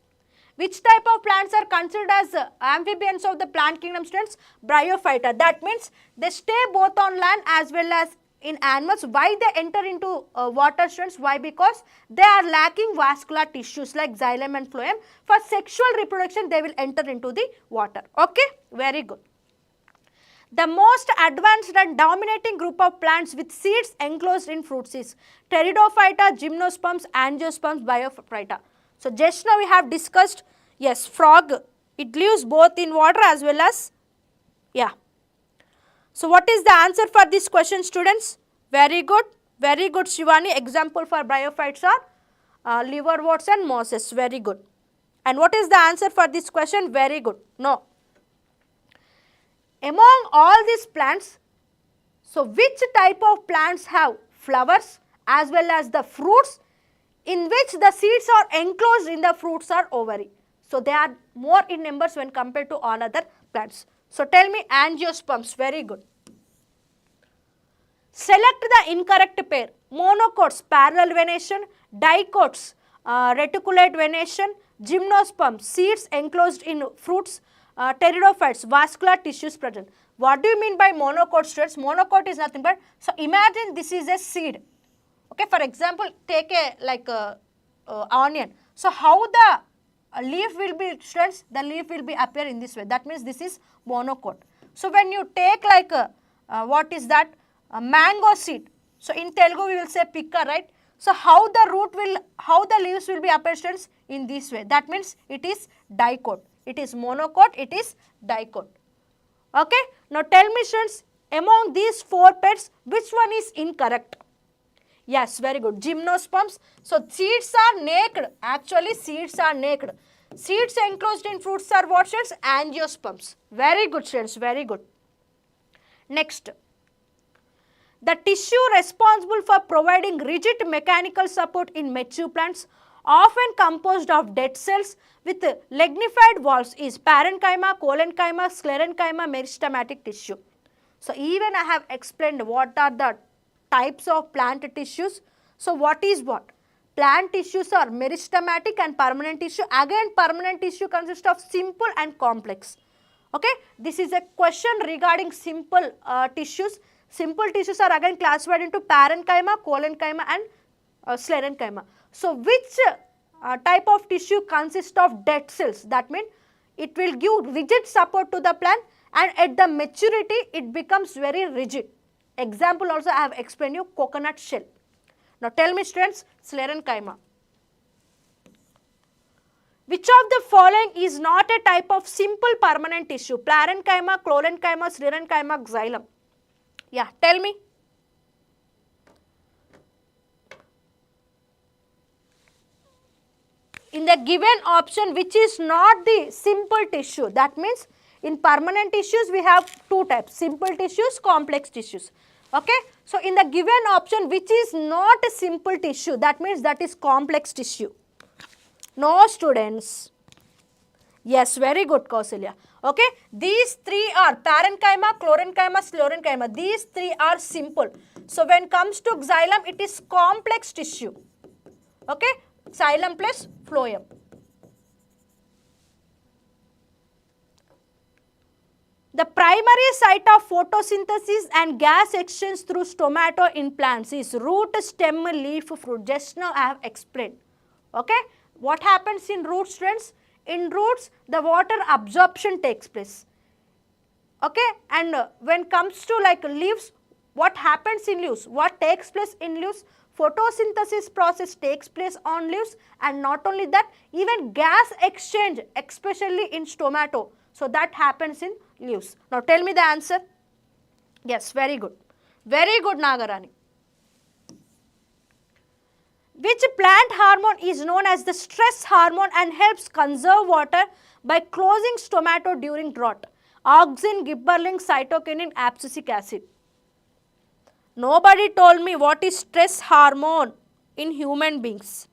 which type of plants are considered as amphibians of the plant kingdom students? Bryophyta. That means they stay both on land as well as in animals. Why they enter into water students? Why? Because they are lacking vascular tissues like xylem and phloem. For sexual reproduction they will enter into the water. Okay, very good. The most advanced and dominating group of plants with seeds enclosed in fruits is Pteridophyta, Gymnosperms, Angiosperms, Bryophyta. So just now we have discussed, yes, frog, it lives both in water as well as, yeah. So what is the answer for this question students? Very good Shivani. Example for bryophytes are liverworts and mosses. Very good. And what is the answer for this question? Very good. No. Among all these plants, so which type of plants have flowers as well as the fruits in which the seeds are enclosed in the fruits or ovary? So they are more in numbers when compared to all other plants. So tell me angiosperms. Very good. Select the incorrect pair. Monocots, parallel venation, dicots, reticulate venation, gymnosperms, seeds enclosed in fruits, pteridophytes, vascular tissues present. What do you mean by monocot students? Monocot is nothing but, so imagine this is a seed. Okay, for example, take a onion. So how the leaf will be students? The leaf will be appear in this way. That means this is monocot. So when you take what is that? A mango seed. So in Telugu we will say pikka, right? So how the leaves will be appear students? In this way. That means it is dicot. It is monocot, it is dicot. Okay. Now tell me students, among these four pairs, which one is incorrect? Yes, very good. Gymnosperms. So seeds are naked. Actually seeds are naked. Seeds enclosed in fruits are what students? Angiosperms. Very good students, very good. Next. The tissue responsible for providing rigid mechanical support in mature plants, often composed of dead cells with lignified walls, is parenchyma, collenchyma, sclerenchyma, meristematic tissue. So even I have explained what are the types of plant tissues. So what is what? Plant tissues are meristematic and permanent tissue. Again, permanent tissue consists of simple and complex. Okay, this is a question regarding simple tissues. Simple tissues are again classified into parenchyma, collenchyma and sclerenchyma. So which type of tissue consists of dead cells? That means it will give rigid support to the plant and at the maturity it becomes very rigid. Example also I have explained you, coconut shell. Now tell me students, sclerenchyma. Which of the following is not a type of simple permanent tissue? Parenchyma, collenchyma, sclerenchyma, xylem. Yeah, tell me. In the given option, which is not the simple tissue? That means in permanent tissues we have two types, simple tissues, complex tissues. Okay. So in the given option, which is not a simple tissue, that means that is complex tissue. No students. Yes, very good Kausalya. Okay, these three are parenchyma, collenchyma, sclerenchyma. These three are simple. So when comes to xylem, it is complex tissue. Okay, xylem plus phloem. The primary site of photosynthesis and gas exchange through stomata in plants is root, stem, leaf, fruit. Just now I have explained. Okay, what happens in roots, friends? In roots, the water absorption takes place. Okay, and when comes to like leaves, what happens in leaves? What takes place in leaves? photosynthesis process takes place on leaves, and not only that, even gas exchange, especially in tomato. So that happens in leaves. Now tell me the answer. Yes, very good. Very good, Nagarani. Which plant hormone is known as the stress hormone and helps conserve water by closing stomata during drought? Auxin, gibberellin, cytokinin, abscisic acid. Nobody told me what is stress hormone in human beings.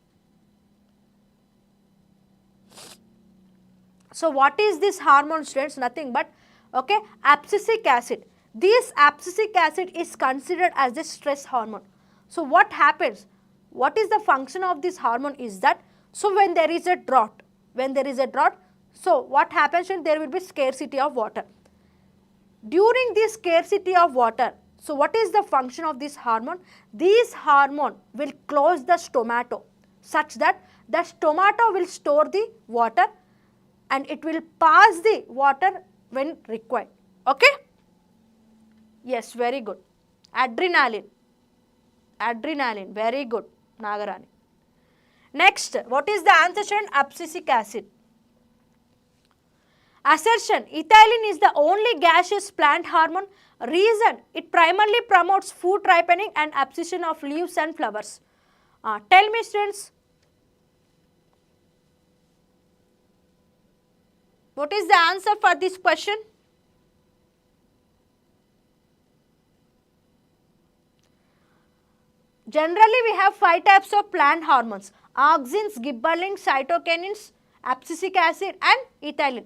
So what is this hormone, students? Nothing but, okay, abscisic acid. This abscisic acid is considered as the stress hormone. So what happens? What is the function of this hormone is that, so when there is a drought, so what happens when there will be scarcity of water? During this scarcity of water, so what is the function of this hormone? This hormone will close the stomata such that the stomata will store the water and it will pass the water when required. Okay? Yes, very good. Adrenaline, very good, Nagarani. Next, what is the answer, student? Abscisic acid. Assertion, ethylene is the only gaseous plant hormone. Reason, it primarily promotes food ripening and abscission of leaves and flowers. Tell me, students, what is the answer for this question? Generally, we have 5 types of plant hormones: auxins, gibberellin, cytokinins, abscisic acid and ethylene.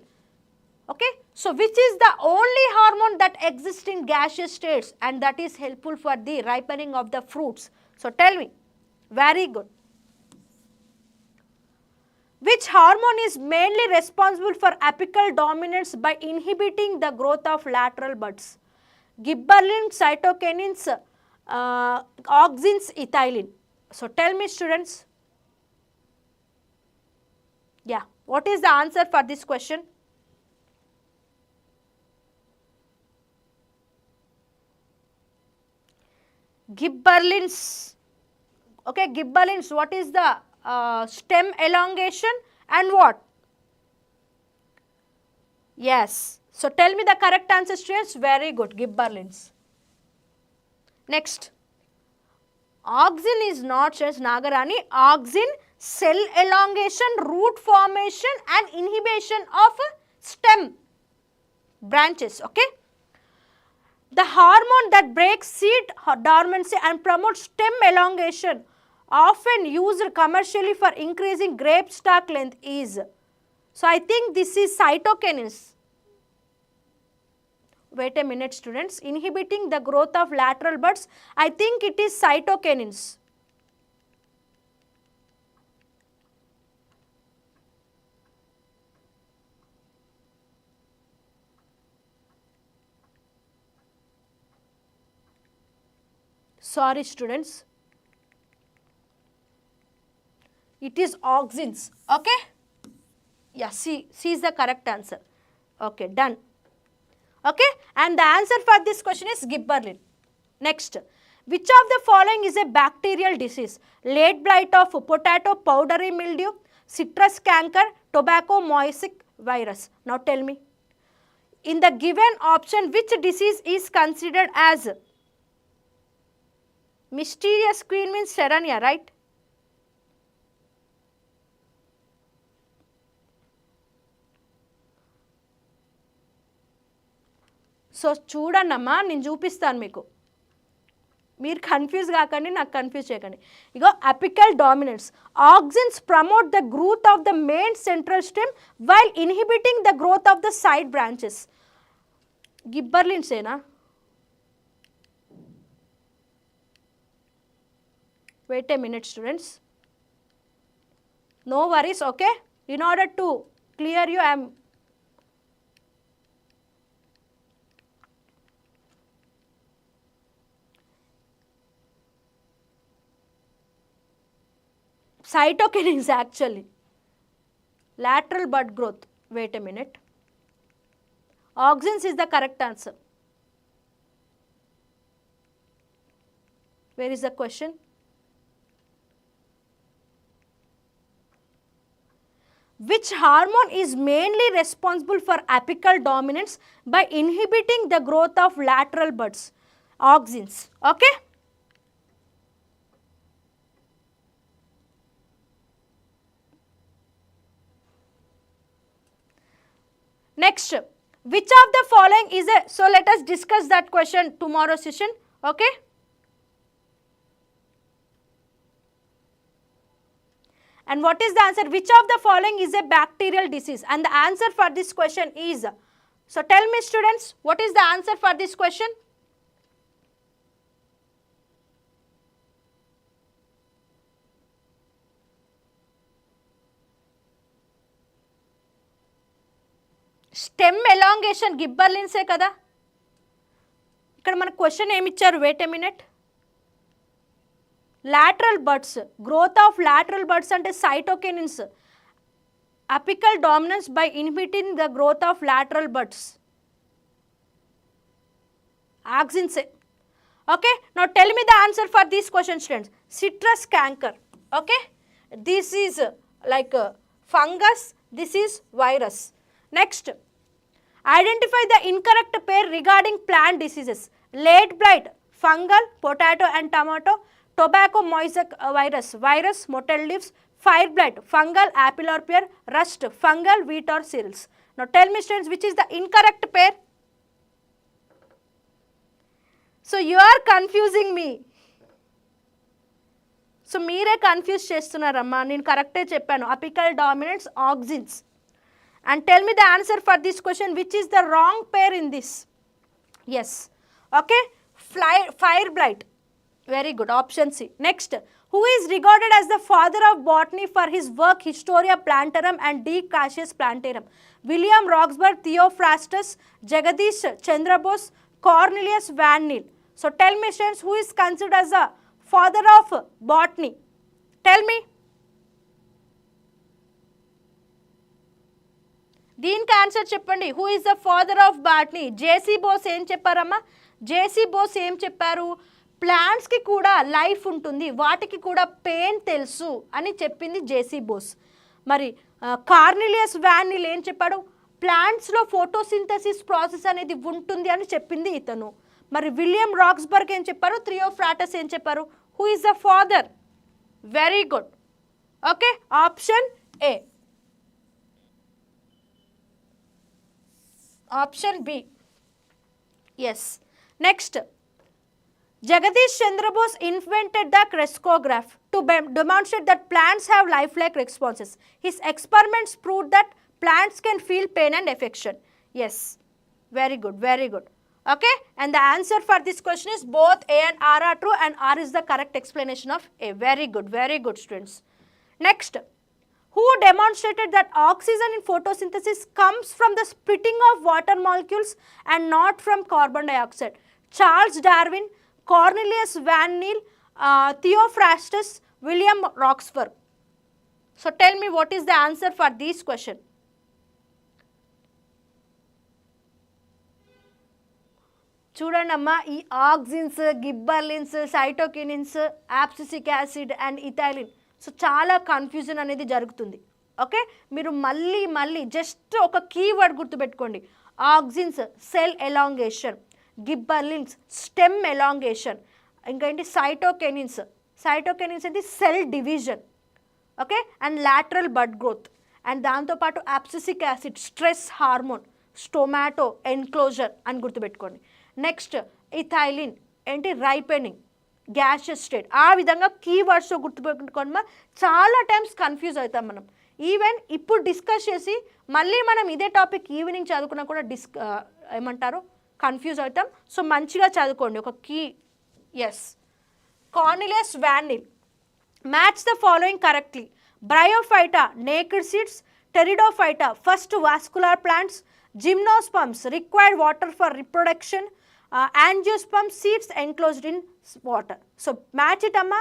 Okay, so which is the only hormone that exists in gaseous states and that is helpful for the ripening of the fruits? So tell me. Very good. Which hormone is mainly responsible for apical dominance by inhibiting the growth of lateral buds? Gibberellin, cytokinins, auxins, ethylene. So tell me, students. Yeah, what is the answer for this question? Gibberellins. Okay, gibberellins, what is the stem elongation and what? Yes. So tell me the correct answer, students. Very good, gibberellins. Next. Auxin is not, just Nagarani. Auxin, cell elongation, root formation and inhibition of stem branches. Okay. The hormone that breaks seed dormancy and promotes stem elongation, often used commercially for increasing grape stalk length, is. So I think this is cytokinins. Wait a minute, students. Inhibiting the growth of lateral buds, I think it is cytokinins. Sorry, students. It is auxins. Okay? Yeah, C is the correct answer. Okay, done. Okay, and the answer for this question is gibberellin. Next, which of the following is a bacterial disease? Late blight of potato, powdery mildew, citrus canker, tobacco mosaic virus. Now tell me, in the given option, which disease is considered as mysterious queen? Means Serenia, right? So చూడండమ్మా, నేను చూపిస్తాను మీకు. మీరు confuse కాకండి, నాకు confuse చేయకండి. ఇగో apical dominance. Auxins promote the growth of the main central stem while inhibiting the growth of the side branches. గిబ్బర్లిన్సేనా? Wait a minute, students. No worries, okay? In order to clear you, I am cytokinins actually. Lateral bud growth. Wait a minute. Auxins is the correct answer. Where is the question? Which hormone is mainly responsible for apical dominance by inhibiting the growth of lateral buds? Auxins. Okay. Next, which of the following is a, so let us discuss that question tomorrow session. Okay. And what is the answer? Which of the following is a bacterial disease? And the answer for this question is, so tell me students, what is the answer for this question? Stem elongation, Gibberellin se kada. ఇక్కడ మన question ఏమి ఇచ్చారు, wait a minute. lateral buds, growth of lateral buds ante cytokinins, apical dominance by inhibiting the growth of lateral buds. Auxins. Okay, now tell me the answer for these questions students. Citrus canker. Okay, this is like fungus, this is virus. Next, identify the incorrect pair regarding plant diseases. Late blight, fungal, potato and tomato. Tobacco mosaic virus, mottled leaves. Fire blight, fungal, apple or pear. Rust, fungal, wheat or cereals. Now tell me students, which is the incorrect pair? So you are confusing me. So మీరే confuse చేస్తున్నారమ్మా, నేను కరెక్టే చెప్పాను. Apical dominants, auxins. And tell me the answer for this question, which is the wrong pair in this? Yes. Okay, fire blight. Very good, option C. Next, who is regarded as the father of botany for his work Historia Plantarum and De Cassius Plantarum? William Roxburgh, Theophrastus, Jagadish Chandra Bose, Cornelius Van Niel. So tell me students, who is considered as the father of botany? Tell me. దీనికి answer చెప్పండి. Who is the father of botany? J C Bose ఏం చెప్పారమ్మా? జేసీ బోస్ ఏం చెప్పారు? ప్లాంట్స్కి కూడా life ఉంటుంది, వాటికి కూడా పెయిన్ తెలుసు అని చెప్పింది జేసీ బోస్. మరి కార్నెలియస్ వాన్ నీల్ ఏం చెప్పాడు? ప్లాంట్స్లో ఫోటోసింథసిస్ ప్రాసెస్ అనేది ఉంటుంది అని చెప్పింది ఇతను. మరి విలియం రాక్స్బర్గ్ ఏం చెప్పారు? థియోఫ్రాటస్ ఏం చెప్పారు? Who is the father? Very good. Okay, option A. Option B. Yes. Next, Jagadish Chandra Bose invented the crescograph to demonstrate that plants have lifelike responses. His experiments proved that plants can feel pain and affection. Yes. Very good. Very good. Okay. And the answer for this question is both A and R are true, and R is the correct explanation of A. Very good. Very good students. Next, who demonstrated that oxygen in photosynthesis comes from the splitting of water molecules and not from carbon dioxide? Charles Darwin, Cornelius Van Niel, Theophrastus, William Roxburgh. So tell me, what is the answer for this question? చూడండమ్మా, ఈ auxins, gibberellins, cytokinins, abscisic acid and ethylene, so చాలా confusion అనేది జరుగుతుంది. Okay, మీరు మళ్ళీ just ఒక keyword గుర్తుపెట్టుకోండి. Auxins cell elongation, gibberellins stem elongation, ఇంకా ఏంటి సైటోకెనిన్స్ అనేది cell division. Okay, and lateral bud growth, and దాంతోపాటు abscisic acid stress hormone, stomata enclosure అని గుర్తుపెట్టుకోండి. నెక్స్ట్ ఇథైలిన్ ఏంటి రైపెనింగ్, గ్యాషియస్ స్టేట్. ఆ విధంగా కీవర్డ్స్ గుర్తుపెట్టుకోండి. చాలా టైమ్స్ కన్ఫ్యూజ్ అవుతాం మనం. ఈవెన్ ఇప్పుడు డిస్కస్ చేసి మళ్ళీ మనం ఇదే టాపిక్ ఈవినింగ్ చదువుకున్నా కూడా ఏమంటారు కన్ఫ్యూజ్ అవుతాం. సో మంచిగా చదువుకోండి ఒక key. Yes, Cornelius van Niel. Match the following correctly. Bryophyta naked seeds, Pteridophyta first vascular plants, gymnosperms required water for reproduction, angiosperms seeds enclosed in water. So match it amma.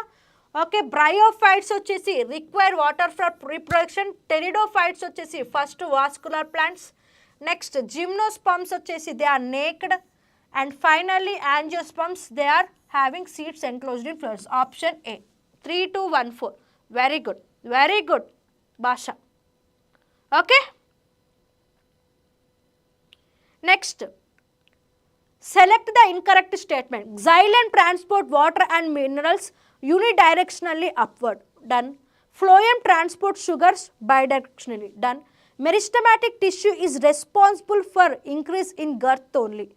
Okay, bryophytes వచ్చేసి require water for reproduction, pteridophytes వచ్చేసి first vascular plants, next gymnosperms వచ్చేసి they are naked, and finally angiosperms they are having seeds enclosed in flowers. Option A. 3, 2, 1, 4. Very good. Very good, Basha. Okay. Next, select the incorrect statement. Xylem transport water and minerals unidirectionally upward. Done. Phloem transport sugars bidirectionally. Done. Meristematic tissue is responsible for increase in girth only.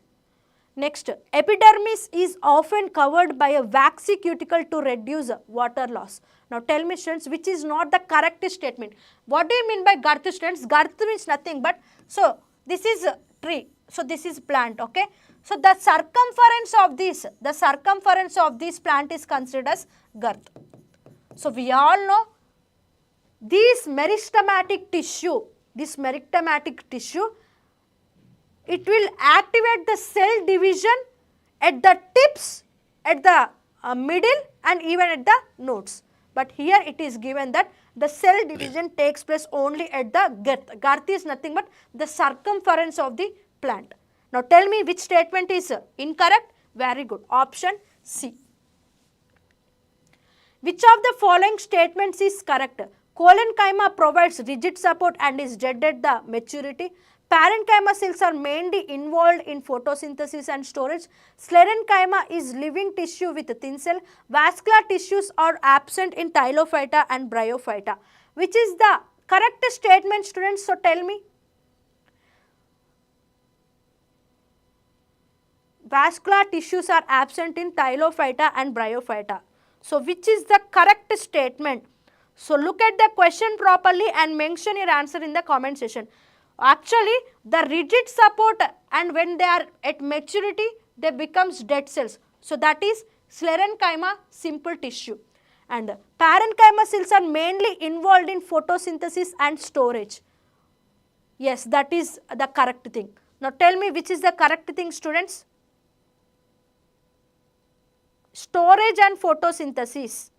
Next, epidermis is often covered by a waxy cuticle to reduce water loss. Now tell me students, which is not the correct statement. What do you mean by girth students? Girth means nothing but, so this is a tree, so this is plant, okay. So the circumference of this plant is considered as girth. So we all know this meristematic tissue, it will activate the cell division at the tips, at the middle and even at the nodes. But here it is given that the cell division takes place only at the girth. Girth is nothing but the circumference of the plant. Now tell me which statement is incorrect. Very good. Option C. Which of the following statements is correct? Collenchyma provides rigid support and is dead at the maturity. Parenchyma cells are mainly involved in photosynthesis and storage. Sclerenchyma is living tissue with thin cell. Vascular tissues are absent in Tylophyta and Bryophyta. Which is the correct statement, students? So tell me. Vascular tissues are absent in Tylophyta and Bryophyta. So which is the correct statement? So look at the question properly and mention your answer in the comment section. Actually, the rigid support, and when they are at maturity, they becomes dead cells. So that is sclerenchyma, simple tissue. And parenchyma cells are mainly involved in photosynthesis and storage. Yes, that is the correct thing. Now tell me which is the correct thing, students? Storage and photosynthesis.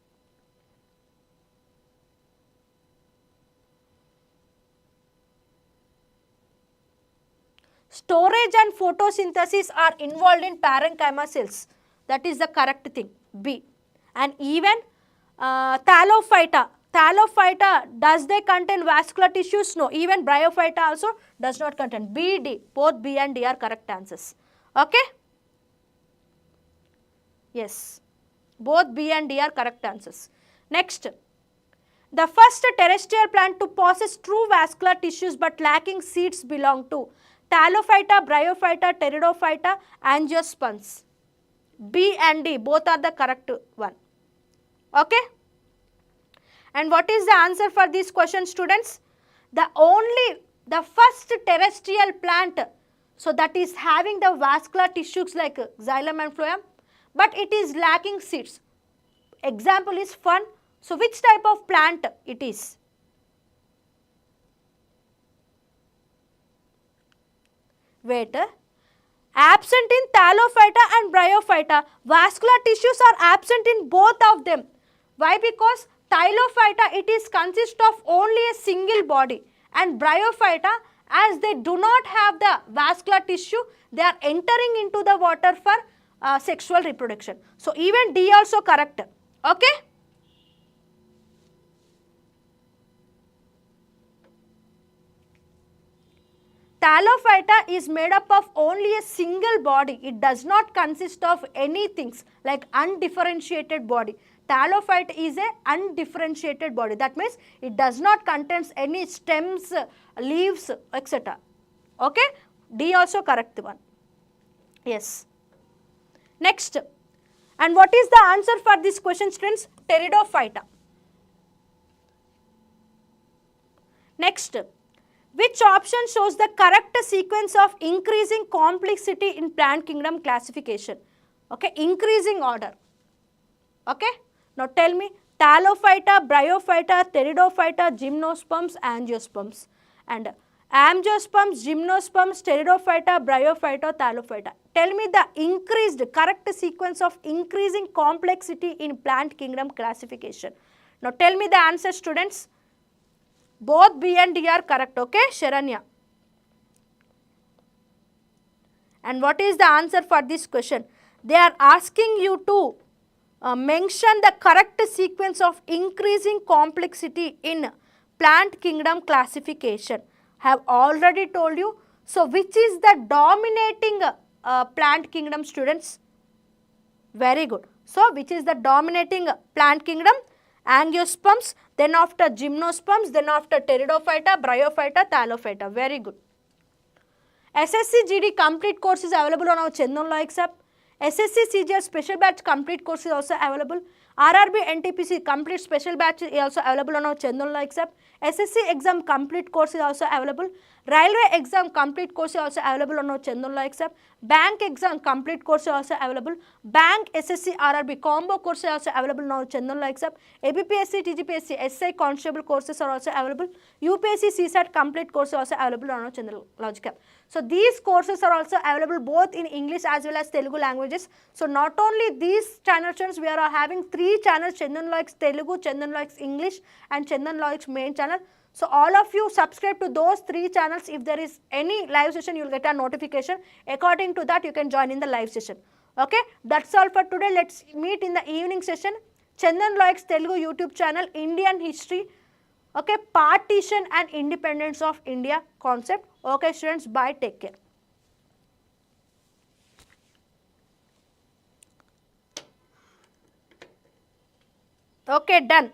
Storage and photosynthesis are involved in parenchyma cells. That is the correct thing, B. And even Tylophyta. Tylophyta, does they contain vascular tissues? No. Even Bryophyta also does not contain. B, D. Both B and D are correct answers. Okay? Yes. Both B and D are correct answers. Next. The first terrestrial plant to possess true vascular tissues but lacking seeds belong to Tylophyta, Bryophyta, Pteridophyta, Angiosperms. B and D, both are the correct one. Okay? And what is the answer for this question, students? The first terrestrial plant, so that is having the vascular tissues like xylem and phloem, but it is lacking seeds. Example is fern. So which type of plant it is? Wait, absent in Tylophyta and Bryophyta. Vascular tissues are absent in both of them. Why? Because Tylophyta, it is consist of only a single body, and Bryophyta, as they do not have the vascular tissue, they are entering into the water for sexual reproduction. So even D also correct. Okay? Tylophyta is made up of only a single body. It does not consist of any things like undifferentiated body. Tylophyte is a undifferentiated body. That means it does not contain any stems, leaves, etc. Okay? D also correct one. Yes. Next. And what is the answer for this question, students? Pteridophyta. Next. Which option shows the correct sequence of increasing complexity in plant kingdom classification? Okay, increasing order. Okay, now tell me Tylophyta, Bryophyta, Pteridophyta, Gymnosperms, Angiosperms. And Angiosperms, Gymnosperms, Pteridophyta, Bryophyta, Tylophyta. Tell me the increased correct sequence of increasing complexity in plant kingdom classification. Now tell me the answer, students. Both B and D are correct, okay, Sharanya. And what is the answer for this question? They are asking you to mention the correct sequence of increasing complexity in plant kingdom classification. Have already told you. So, which is the dominating plant kingdom, students? Very good. So, which is the dominating plant kingdom? Angiosperms, then after gymnosperms, then after pteridophyta, bryophyta, thallophyta. Very good. SSC GD complete course is available on our Chandan Loix app. SSC CGL special batch complete course is also available. RRB NTPC complete special batch is also available on our Chandan Loix app. SSC exam complete course is also available. Railway exam complete course is also available on our Chandan Loix app. Bank exam complete course is also available. Bank SSC RRB combo course is also available on our Chandan Loix app. APPSC TGPSC SI constable courses are also available. UPSC CSAT complete course is also available on our Chandan Loix app. So these courses are also available both in English as well as Telugu languages. So not only these channels, we are having 3 channels: Chandan Loix Telugu, Chandan Loix English and Chandan Loix main channel. So all of you subscribe to those 3 channels. If there is any live session, you will get a notification. According to that, you can join in the live session. Okay, that's all for today. Let's meet in the evening session. Chandan Loix Telugu YouTube channel, Indian history. Okay, partition and independence of India concept. Okay, students, bye. Take care. Okay, done.